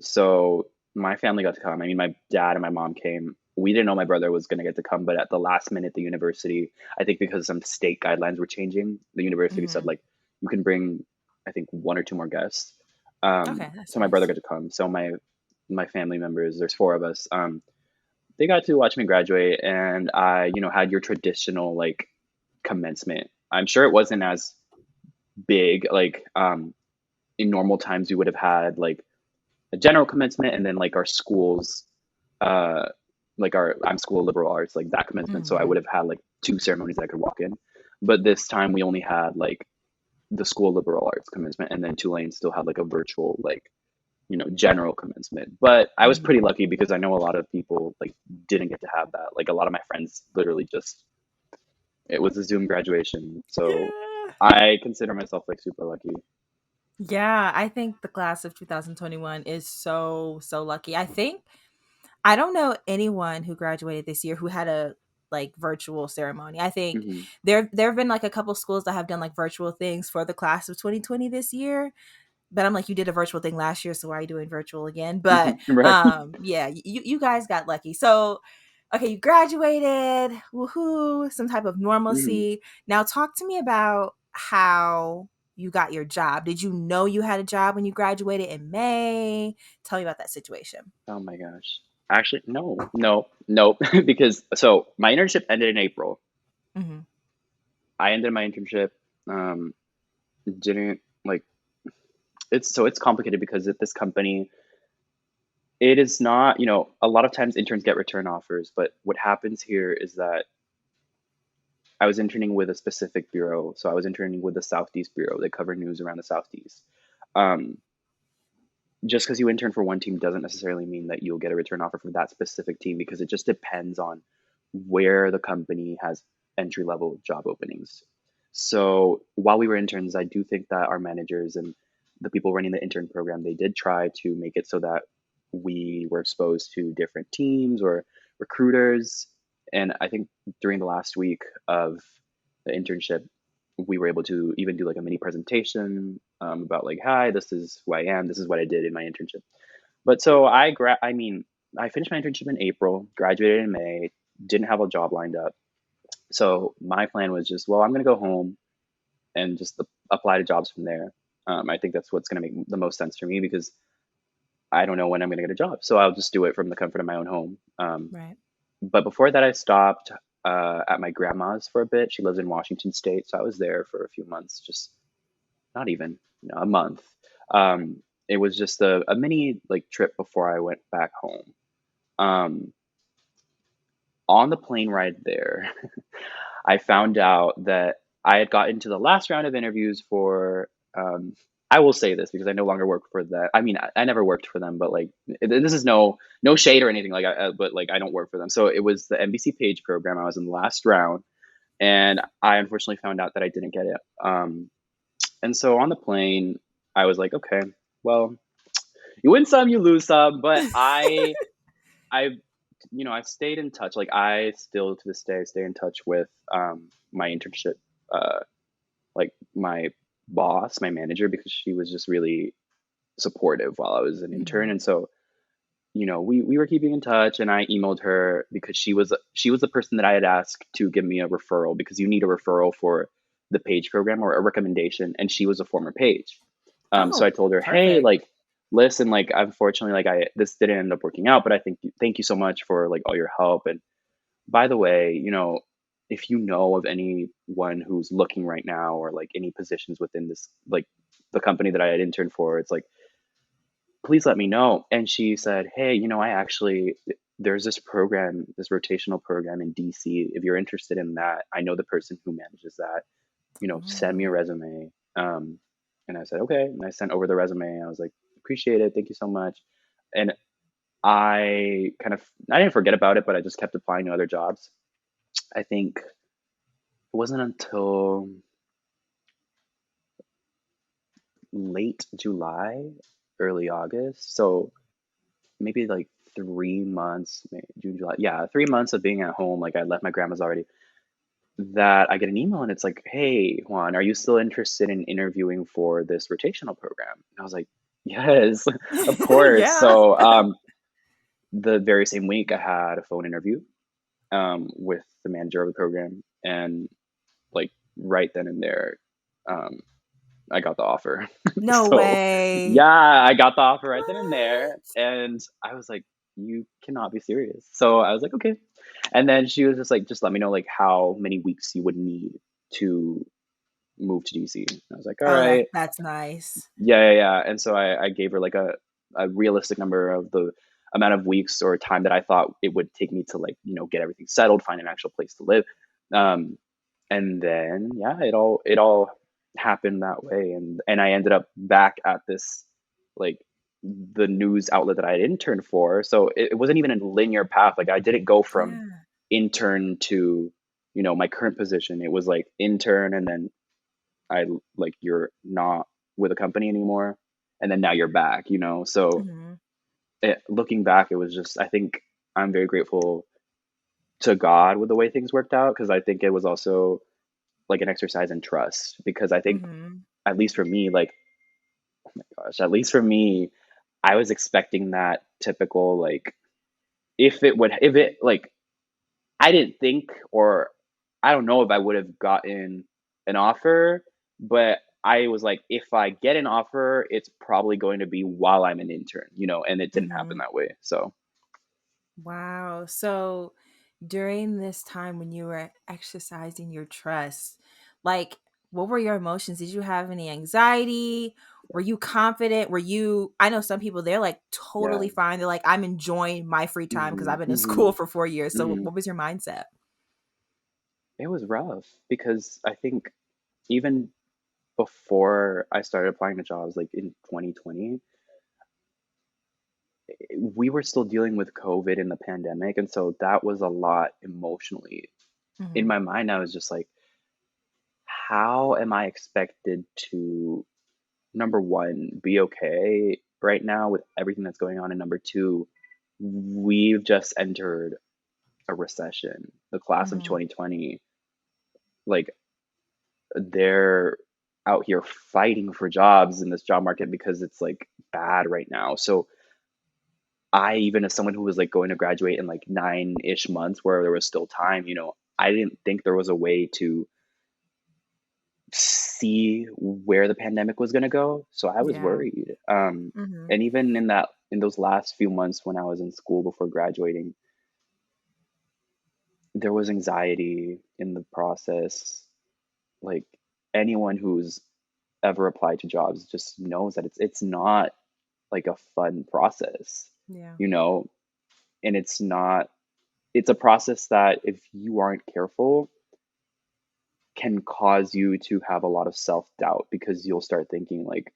So my family got to come. I mean, my dad and my mom came. We didn't know my brother was going to get to come, but at the last minute, the university, I think because some state guidelines were changing, the university said Hmm. like you can bring, I think one or two more guests. Okay, that's So my brother nice. got to come. So my family members, there's four of us. They got to watch me graduate, and I, had your traditional like commencement. I'm sure it wasn't as big. Like in normal times, we would have had like a general commencement and then like our schools uh like our I'm school of liberal arts, like that commencement, so I would Hmm. have had like two ceremonies I could walk in, but this time we only had like the school of liberal arts commencement, and then Tulane still had like a virtual like general commencement. But I was pretty Hmm. lucky because I know a lot of people like didn't get to have that. Like a lot of my friends literally just, it was a Zoom graduation, so Yeah. I consider myself like super lucky. Yeah, I think the class of 2021 is so lucky. I don't know anyone who graduated this year who had a like virtual ceremony. I think Hmm. there have been like a couple schools that have done like virtual things for the class of 2020 this year. But I'm like, you did a virtual thing last year, so why are you doing virtual again? But Right. yeah, you guys got lucky. So okay, you graduated, woohoo, some type of Hmm. normalcy. Now talk to me about how you got your job. Did you know you had a job when you graduated in May? Tell me about that situation. Oh my gosh. Actually, no, no, no, because so my internship ended in April. Hmm. I ended my internship. Um, didn't like it's complicated because at this company, it is not, a lot of times interns get return offers, but what happens here is that I was interning with a specific bureau. So I was interning with the Southeast Bureau. They cover news around the Southeast. Um, just because you intern for one team doesn't necessarily mean that you'll get a return offer for that specific team, because it just depends on where the company has entry level job openings. So while we were interns, I do think that our managers and the people running the intern program, they did try to make it so that we were exposed to different teams or recruiters. And I think during the last week of the internship, we were able to even do like a mini presentation about like, hi, this is who I am, this is what I did in my internship. But so I mean, I finished my internship in April, graduated in May, didn't have a job lined up. So my plan was just, well, I'm going to go home and just apply to jobs from there. I think that's what's going to make the most sense for me, because I don't know when I'm going to get a job. So I'll just do it from the comfort of my own home. Right. But before that, I stopped at my grandma's for a bit. She lives in Washington State. So I was there for a few months, just not even, a month. It was just a mini like trip before I went back home. Um, on the plane ride there, I found out that I had gotten to the last round of interviews for. I will say this because I no longer work for that. I mean, I never worked for them, but like this is no shade or anything like. But like I don't work for them, so it was the NBC Page program. I was in the last round, and I unfortunately found out that I didn't get it. And so on the plane, I was like, okay, well, you win some, you lose some, but I I've stayed in touch. Like I still to this day stay in touch with my internship, uh, like my boss, my manager, because she was just really supportive while I was an intern, Hmm. and so we were keeping in touch, and I emailed her because she was the person that I had asked to give me a referral, because you need a referral for the page program or a recommendation, and she was a former page. So I Oh, told her, hey, perfect. like, listen, like, unfortunately, like, this didn't end up working out, but I thank you so much for like all your help. And by the way, if you know of anyone who's looking right now, or like any positions within this, like the company that I had interned for, it's like, please let me know. And she said, hey, I actually, there's this program, this rotational program in DC. If you're interested in that, I know the person who manages that, send me a Oh. resume. And I said, okay. And I sent over the resume. I was like, appreciate it. Thank you so much. And I didn't forget about it, but I just kept applying to other jobs. I think it wasn't until late July, early August. So maybe like 3 months, June, July. Yeah, 3 months of being at home. Like I left my grandma's already. That I get an email and it's like, hey, Juan, are you still interested in interviewing for this rotational program? And I was like, yes, of course. Yeah. So the very same week, I had a phone interview with the manager of the program. And like right then and there, um, I got the offer. No So way. yeah, I got the offer right then and there. What? And I was like, you cannot be serious. So I was like, okay. And then she was just like, just let me know like how many weeks you would need to move to DC. And I was like, all Oh, right. that's nice. Yeah. And so I gave her like a realistic number of the amount of weeks or time that I thought it would take me to like, get everything settled, find an actual place to live. Um, and then yeah, it all happened that way. And I ended up back at this like the news outlet that I had interned for. So it wasn't even a linear path. Like I didn't go from Yeah. intern to, my current position. It was like intern and then I like you're not with a company anymore, and then now you're back. So Hmm. looking back, it was just I think I'm very grateful to God with the way things worked out because I think it was also like an exercise in trust because I think Hmm. at least for me, like gosh, at least for me, I was expecting that typical like if it like I didn't think or I don't know if I would have gotten an offer, but I was like, if I get an offer, it's probably going to be while I'm an intern, and it didn't happen Hmm. that way. So Wow. So during this time when you were exercising your trust, like what were your emotions? Did you have any anxiety? Were you confident? I know some people, they're like yeah. totally fine. They're like, I'm enjoying my free time because hmm I've been in hmm school for 4 years. So hmm what was your mindset? It was rough because I think even before I started applying to jobs, like in 2020, we were still dealing with COVID and the pandemic, and so that was a lot emotionally. In Hmm. my mind, I was just like, how am I expected to number one, be okay right now with everything that's going on. And number two, we've just entered a recession. The class of Hmm. 2020, like they're out here fighting for jobs in this job market because it's like bad right now. So I, even as someone who was like going to graduate in like 9-ish months where there was still time, I didn't think there was a way to see where the pandemic was going to go. So I was Yeah. worried. Hmm. And even in those last few months when I was in school before graduating, there was anxiety in the process. Like anyone who's ever applied to jobs just knows that it's not like a fun process, Yeah. you know, and it's a process that if you aren't careful can cause you to have a lot of self-doubt because you'll start thinking like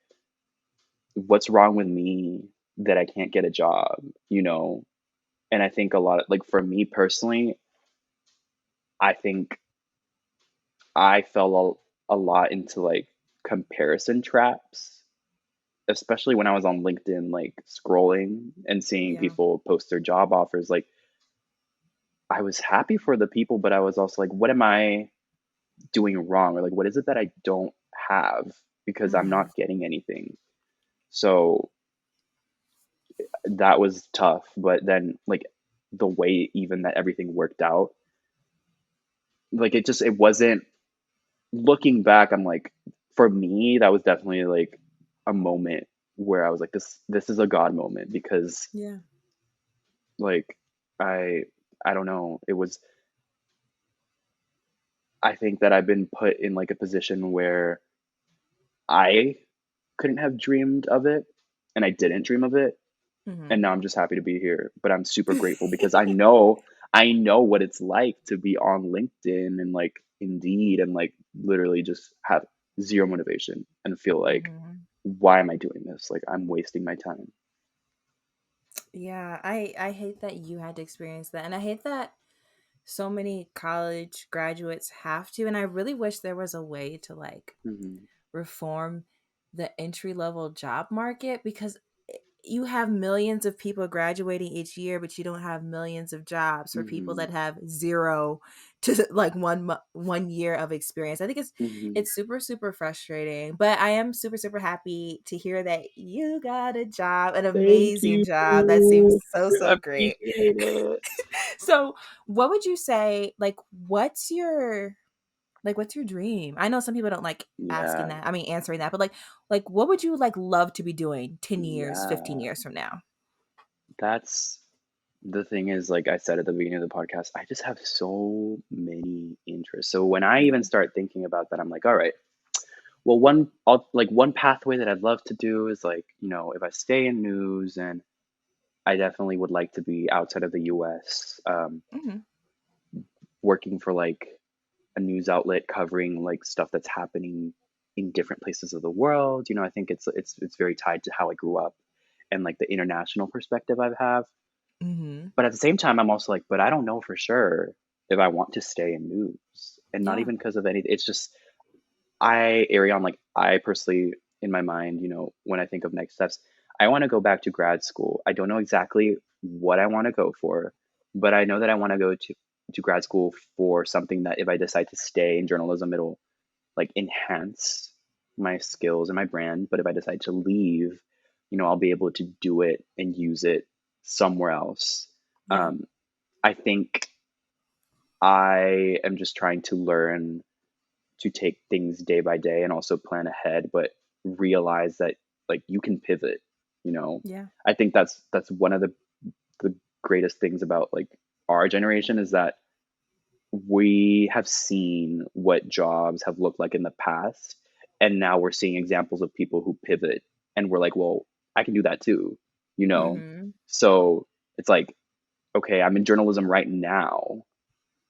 what's wrong with me that I can't get a job. And I think a lot of like for me personally, I think I fell a lot into like comparison traps, especially when I was on LinkedIn, like scrolling and seeing Yeah. people post their job offers. Like I was happy for the people, but I was also like, what am I doing wrong? Or like, what is it that I don't have because I'm Hmm. not getting anything? So that was tough. But then, like, the way even that everything worked out, like, it wasn't looking back. I'm like, for me, that was definitely like a moment where I was like, this is a God moment because Yeah. like I I don't know. I think that I've been put in like a position where I couldn't have dreamed of it and I didn't dream of it. And Hmm. now I'm just happy to be here. But I'm super grateful because I know what it's like to be on LinkedIn and like Indeed and like literally just have zero motivation and feel like, Hmm. why am I doing this? Like, I'm wasting my time. Yeah, I hate that you had to experience that, and I hate that so many college graduates have to. And I really wish there was a way to like Hmm. reform the entry level job market, because you have millions of people graduating each year, but you don't have millions of jobs for people Hmm. that have zero to like 1 year of experience. I think Hmm. it's super super frustrating, but I am super super happy to hear that you got a job, an Thank amazing you. job. That seems so I so great. appreciate it. So, what would you say? Like, what's your dream? I know some people don't like asking Yeah, that. I mean, answering that, but like, what would you like love to be doing 10 years, 15 years yeah. from now? That's the thing is, like I said at the beginning of the podcast, I just have so many interests. So when I even Yeah. start thinking about that, I'm like, all right, well, one pathway that I'd love to do is like, if I stay in news, and I definitely would like to be outside of the US, Hmm. working for like a news outlet covering like stuff that's happening in different places of the world. I think it's very tied to how I grew up and like the international perspective I have. Hmm. But at the same time, I'm also like, but I don't know for sure if I want to stay in news, and not Yeah. even because of anything. It's just I area on like I personally in my mind, when I think of next steps, I want to go back to grad school. I don't know exactly what I want to go for, but I know that I want to go to grad school for something that if I decide to stay in journalism, it'll like enhance my skills and my brand. But if I decide to leave, I'll be able to do it and use it somewhere else. Yeah. Um, I think I am just trying to learn to take things day by day and also plan ahead, but realize that like you can pivot. You know, Yeah. I think that's one of the greatest things about like our generation is that we have seen what jobs have looked like in the past, and now we're seeing examples of people who pivot, and we're like, well, I can do that too. You know, Hmm. so it's like, okay, I'm in journalism right now,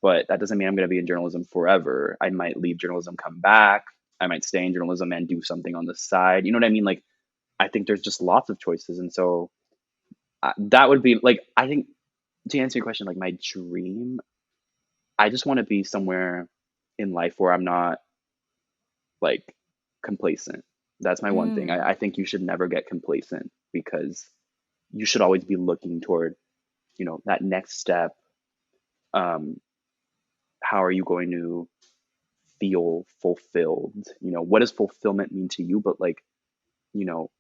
but that doesn't mean I'm going to be in journalism forever. I might leave journalism, come back. I might stay in journalism and do something on the side. You know what I mean? Like, I think there's just lots of choices. And so that would be like, I think to answer your question, like my dream, I just want to be somewhere in life where I'm not like complacent. That's my one thing. Mm. I think you should never get complacent because you should always be looking toward, that next step. Um, how are you going to feel fulfilled? What does fulfillment mean to you? But like, you know,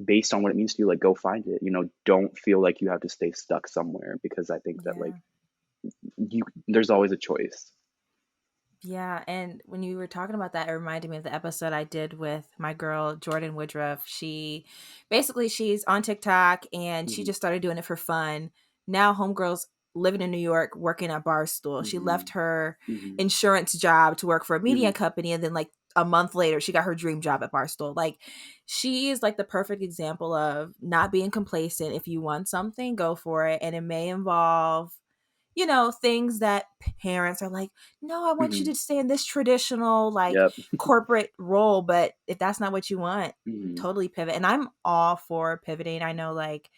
based on what it means to you, like go find it. Don't feel like you have to stay stuck somewhere because I think that like Yeah. there's always a choice. Yeah, and when you were talking about that, it reminded me of the episode I did with my girl Jordan Woodruff. She's on TikTok and she Hmm. just started doing it for fun. Now homegirl's living in New York working at Barstool. She left Hmm. her Hmm. insurance job to work for a media Hmm. company, and then like a month later she got her dream job at Barstool. Like, she is like the perfect example of not being complacent. If you want something, go for it, and it may involve things that parents are like, no, I want you Hmm. to stay in this traditional, like, Yep. corporate role. But if that's not what you want, Hmm. totally pivot. And I'm all for pivoting. I know, like,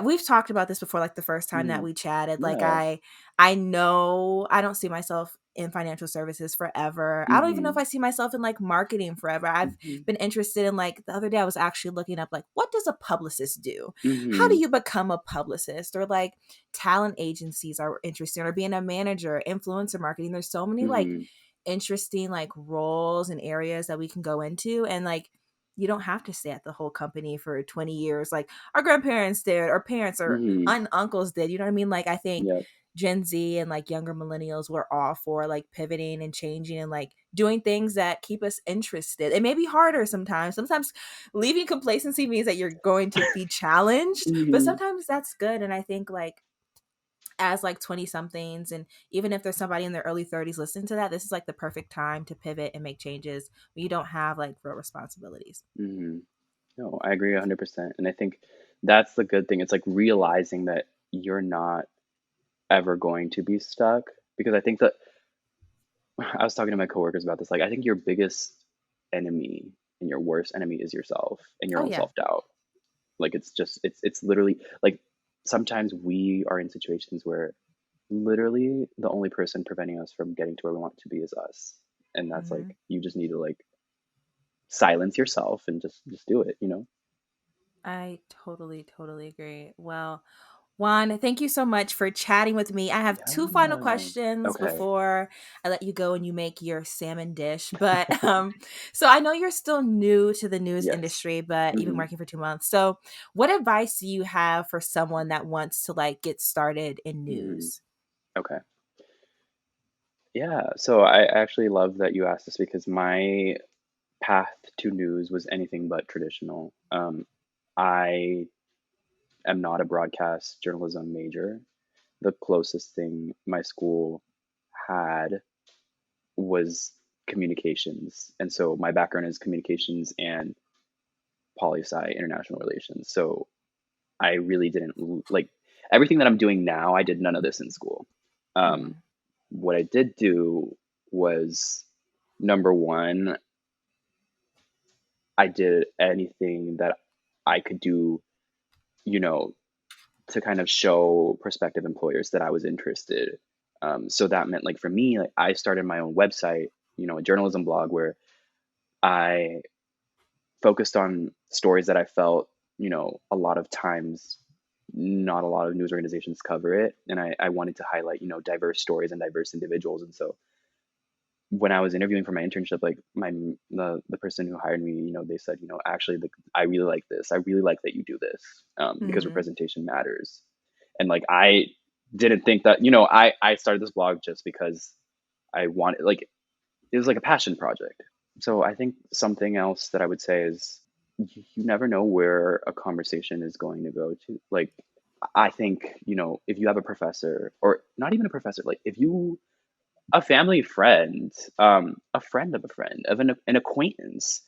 we've talked about this before, like the first time that Hmm. we chatted. Like, Yeah. I know I don't see myself in financial services forever. I don't even know if Hmm. I see myself in like marketing forever. I've Hmm. been interested in, like, the other day I was actually looking up, like, what does a publicist do? How do Hmm. you become a publicist? Or like talent agencies are interesting, or being a manager, influencer marketing. There's so many like Hmm. interesting like roles and areas that we can go into, and like you don't have to stay at the whole company for 20 years like our grandparents did, or parents, or Hmm. uncles did. You know what I mean? Like, I think Yep. Gen Z and like younger millennials were all for like pivoting and changing and like doing things that keep us interested. It may be harder sometimes. Sometimes leaving complacency means that you're going to be challenged, but Hmm. sometimes that's good. And I think, like, as like 20 somethings, and even if there's somebody in their early 30s listening to that, this is like the perfect time to pivot and make changes when you don't have like real responsibilities. Hmm. No, I agree 100%. And I think that's the good thing. It's like realizing that you're not ever going to be stuck, because I think that I was talking to my coworkers about this. Like, I think your biggest enemy and your worst enemy is yourself and your Oh own yeah. self-doubt. Like it's literally like sometimes we are in situations where literally the only person preventing us from getting to where we want to be is us. And that's like Hmm. you just need to like silence yourself and just do it, you know? I totally agree. Well, Juan, thank you so much for chatting with me. I have two final Yeah. questions Okay. before I let you go and you make your salmon dish. But so I know you're still new to the news Yes. industry, but you've been Hmm. working for 2 months. So, what advice do you have for someone that wants to like get started in Mm. news? Okay. Yeah. So I actually love that you asked this because my path to news was anything but traditional. I am not a broadcast journalism major. The closest thing my school had was communications. And so my background is communications and poli sci international relations. So I really didn't like everything that I'm doing now. I did none of this in school. Um, Yeah. what I did do was number one, I did anything that I could do, you know, to kind of show prospective employers that I was interested. So that meant like for me, like I started my own website, a journalism blog where I focused on stories that I felt, a lot of times not a lot of news organizations cover it. And I wanted to highlight, diverse stories and diverse individuals. And so when I was interviewing for my internship, like the person who hired me, they said, actually, I really like this. I really like that you do this because Hmm. representation matters. And like I didn't think that, I started this blog just because I wanted like it was like a passion project. So I think something else that I would say is you never know where a conversation is going to go to. Like I think, if you have a professor or not even a professor, like if you a family friend, a friend of a friend, of an acquaintance,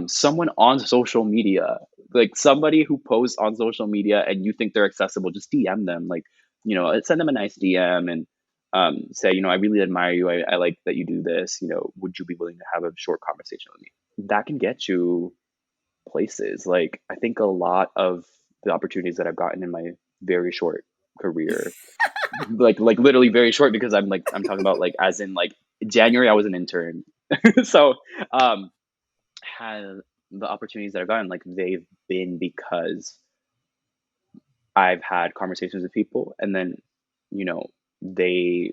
someone on social media, like somebody who posts on social media and you think they're accessible, just DM them, like, send them a nice DM and say, I really admire you. I like that you do this. Would you be willing to have a short conversation with me? That can get you places. Like, I think a lot of the opportunities that I've gotten in my very short career like literally very short because I'm talking about like as in like January I was an intern. So um had the opportunities that I've gotten like they've been because I've had conversations with people and then you know they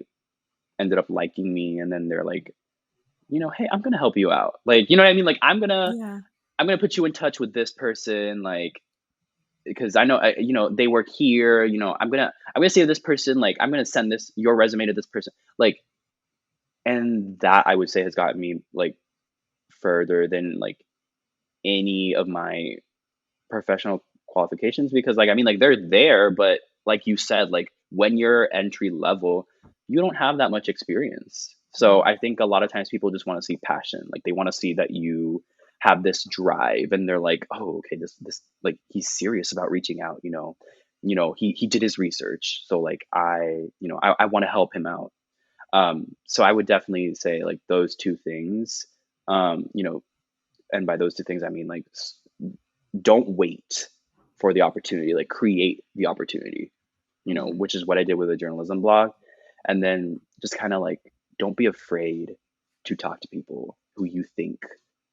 ended up liking me and then they're like hey I'm gonna help you out like you know what I mean like Yeah. I'm gonna put you in touch with this person like because I know they work here I'm gonna say to this person like I'm gonna send this your resume to this person like and that I would say has gotten me like further than like any of my professional qualifications because like I mean like they're there but like you said like when you're entry level you don't have that much experience so Yeah. I think a lot of times people just want to see passion like they want to see that you have this drive and they're like oh okay this like he's serious about reaching out he did his research so like I want to help him out so I would definitely say like those two things, and by those two things I mean like don't wait for the opportunity, like create the opportunity, Mm. which is what I did with the journalism blog, and then just kind of like don't be afraid to talk to people who you think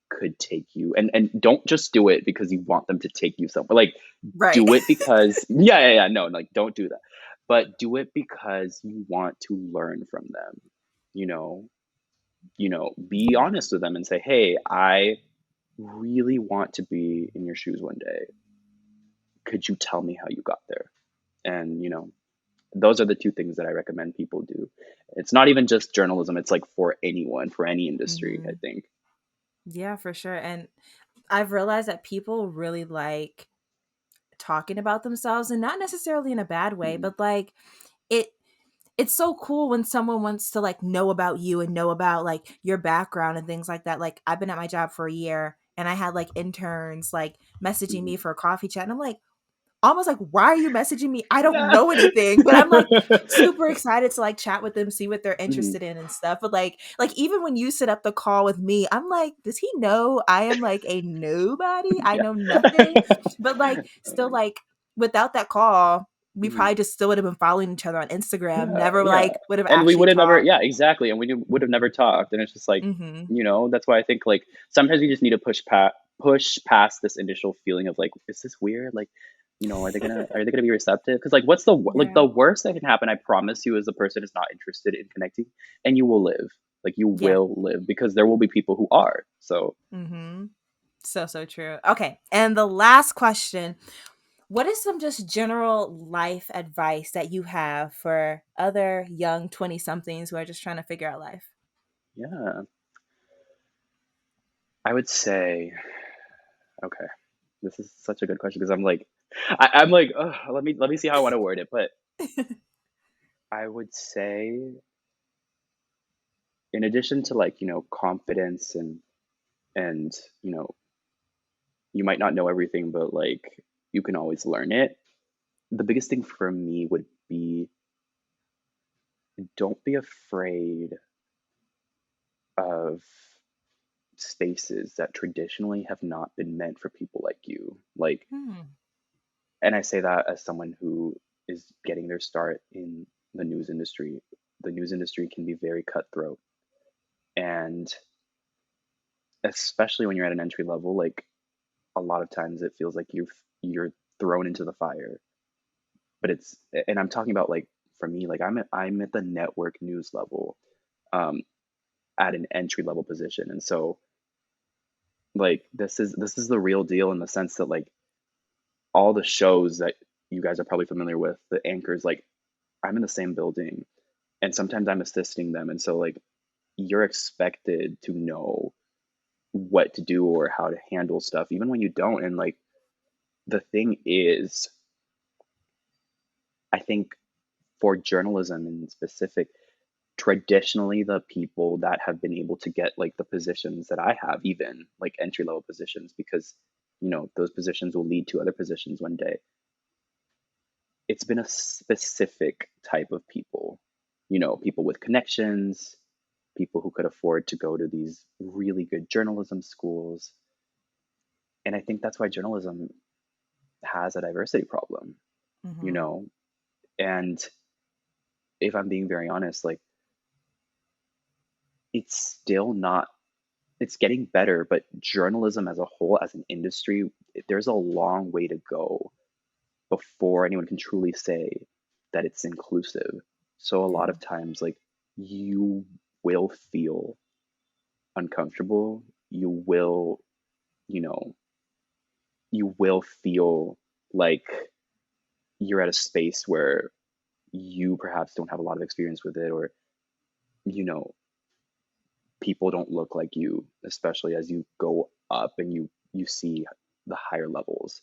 could take you, and don't just do it because you want them to take you somewhere. Like Right. do it because yeah, no, like don't do that, but do it because you want to learn from them you know be honest with them and say, hey, I really want to be in your shoes one day. Could you tell me how you got there? And, those are the two things that I recommend people do. It's not even just journalism, it's like for anyone, for any industry, I Hmm. think. Yeah, for sure. And I've realized that people really like talking about themselves and not necessarily in a bad way, Mhm. but like it it's so cool when someone wants to like know about you and know about like your background and things like that. Like I've been at my job for a year and I had like interns like messaging me Mhm. for a coffee chat and I'm like, almost like, why are you messaging me? I don't Yeah. know anything, but I'm like super excited to like chat with them, see what they're Mhm. interested in and stuff. But like even when you set up the call with me, I'm like, does he know I am like a nobody? I Yeah. know nothing. But like still like without that call, we Mhm. probably just still would have been following each other on Instagram, Yeah, never yeah. like would have And we actually would have never, talked. yeah, exactly. And we would have never talked. And it's just like, Mm-hmm. that's why I think like sometimes we just need to push past this initial feeling of like, is this weird? Like, are they gonna be receptive? Because like, what's like Yeah. the worst that can happen? I promise you, is the person is not interested in connecting, and you will live. Like you Yeah. will live because there will be people who are. So Mm-hmm. So true. Okay. And the last question, what is some just general life advice that you have for other young 20 somethings who are just trying to figure out life? yeah, I would say, okay, this is such a good question because I'm like, ugh, let me see how I want to word it, but I would say, in addition to like, confidence and, you know, you might not know everything, but like you can always learn it. The biggest thing for me would be, don't be afraid of spaces that traditionally have not been meant for people like you. Like, Hmm. and I say that as someone who is getting their start in the news industry. The news industry can be very cutthroat. And especially when you're at an entry level, like a lot of times it feels like you're thrown into the fire. But and I'm talking about like, for me, like I'm at the network news level, um, at an entry level position, and so like this is the real deal in the sense that like all the shows that you guys are probably familiar with, the anchors, like I'm in the same building, and sometimes I'm assisting them, and so like you're expected to know what to do or how to handle stuff, even when you don't. And like the thing is, I think for journalism in specific, traditionally the people that have been able to get like the positions that I have, even like entry level positions, because those positions will lead to other positions one day. It's been a specific type of people, people with connections, people who could afford to go to these really good journalism schools. And I think that's why journalism has a diversity problem, you Mm-hmm. know? And if I'm being very honest, like it's still not, it's getting better, but journalism as a whole, as an industry, there's a long way to go before anyone can truly say that it's inclusive. So a lot Yeah. of times, like, you will feel uncomfortable. You will, you know, you will feel like you're at a space where you perhaps don't have a lot of experience with it, or, you know, people don't look like you, especially as you go up and you see the higher levels.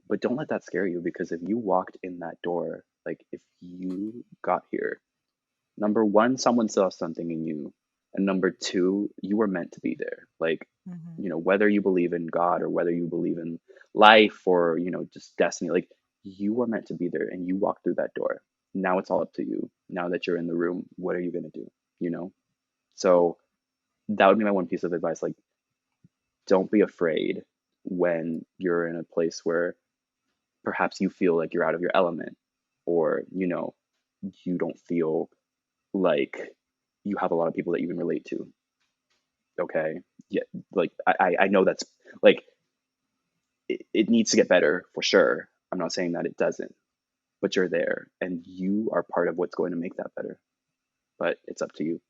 But don't let that scare you, because if you walked in that door, like if you got here, number one, someone saw something in you, and number two, you were meant to be there. Like, Mm-hmm. whether you believe in God or whether you believe in life or just destiny, like you were meant to be there and you walked through that door. Now it's all up to you. Now that you're in the room, what are you going to do? you know so that would be my one piece of advice. Like, don't be afraid when you're in a place where perhaps you feel like you're out of your element, or you don't feel like you have a lot of people that you can relate to. Okay, yeah, like I know that's like it needs to get better for sure. I'm not saying that it doesn't, but you're there and you are part of what's going to make that better, but it's up to you.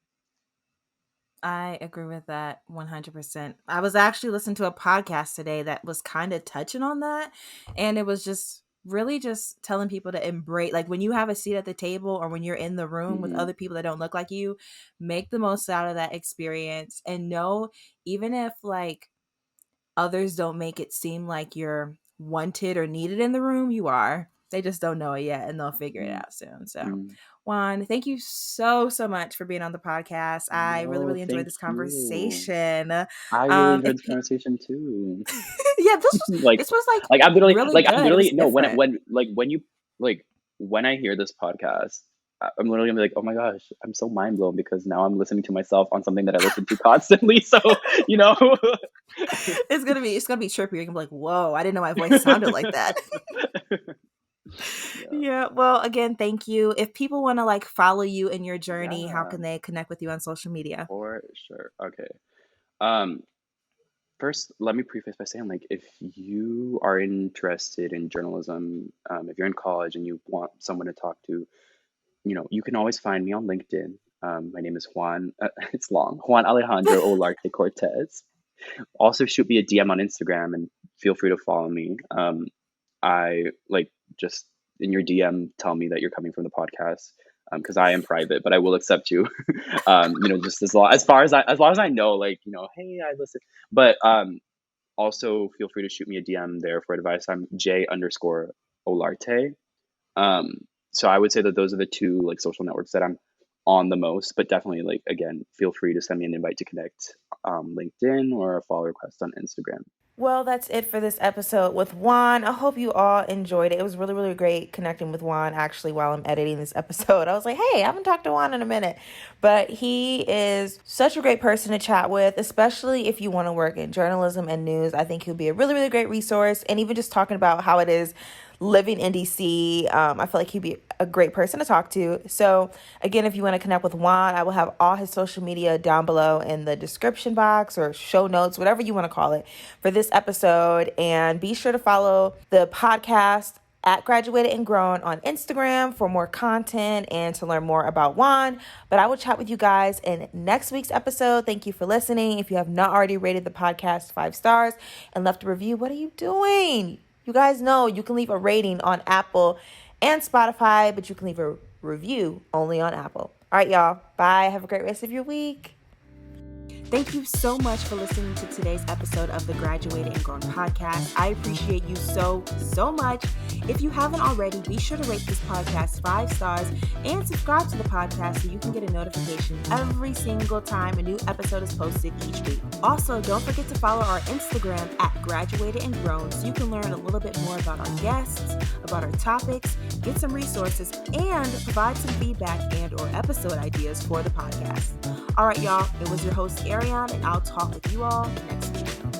I agree with that 100%. I was actually listening to a podcast today that was kind of touching on that. And it was just really just telling people to embrace, like when you have a seat at the table or when you're in the room with Hmm. other people that don't look like you, make the most out of that experience and know, even if like others don't make it seem like you're wanted or needed in the room, you are. They just don't know it yet and they'll figure it out soon. So Hmm. Juan, thank you so much for being on the podcast. I really, No, really enjoyed thank this you. conversation. I really enjoyed If this conversation too. yeah, like, this was like really I'm good. It literally was no different. when you like when I hear this podcast, I'm literally gonna be like, oh my gosh, I'm so mind blown because now I'm listening to myself on something that I listen to constantly. So you know, It's gonna be trippy. You're gonna be like, whoa, I didn't know my voice sounded like that. yeah, Yeah. Well, again, thank you. If people want to like follow you in your journey, how yeah, can they connect with you on social media? for sure. Okay. Um, First, let me preface by saying, like, if you are interested in journalism, if you're in college and you want someone to talk to, you can always find me on LinkedIn. My name is Juan. It's long. Juan Alejandro Olarte-Cortes. Also, shoot me a DM on Instagram and feel free to follow me. I like just in your DM, tell me that you're coming from the podcast because I am private, but I will accept you. Just as long as I know, like, hey, I listen. But also feel free to shoot me a DM there for advice. I'm J_Olarte. Um, so I would say that those are the two like social networks that I'm on the most, but definitely like again, feel free to send me an invite to connect LinkedIn or a follow request on Instagram. Well, that's it for this episode with Juan. I hope you all enjoyed it. It was really, really great connecting with Juan actually while I'm editing this episode. I was like, hey, I haven't talked to Juan in a minute. But he is such a great person to chat with, especially if you want to work in journalism and news. I think he'll be a really, really great resource. And even just talking about how it is living in DC, I feel like he'd be a great person to talk to. So again, if you want to connect with Juan, I will have all his social media down below in the description box or show notes, whatever you want to call it, for this episode. And be sure to follow the podcast at Graduated and Grown on Instagram for more content and to learn more about Juan. But I will chat with you guys in next week's episode. Thank you for listening. If you have not already rated the podcast 5 stars and left a review, what are you doing? You guys know you can leave a rating on Apple and Spotify, but you can leave a review only on Apple. All right, y'all. Bye. Have a great rest of your week. Thank you so much for listening to today's episode of the Graduated and Grown podcast. I appreciate you so much. If you haven't already, be sure to rate this podcast 5 stars and subscribe to the podcast so you can get a notification every single time a new episode is posted each week. Also, don't forget to follow our Instagram at Graduated and Grown so you can learn a little bit more about our guests, about our topics, get some resources, and provide some feedback and or episode ideas for the podcast. All right, y'all. It was your host, Ariane, and I'll talk with you all next week.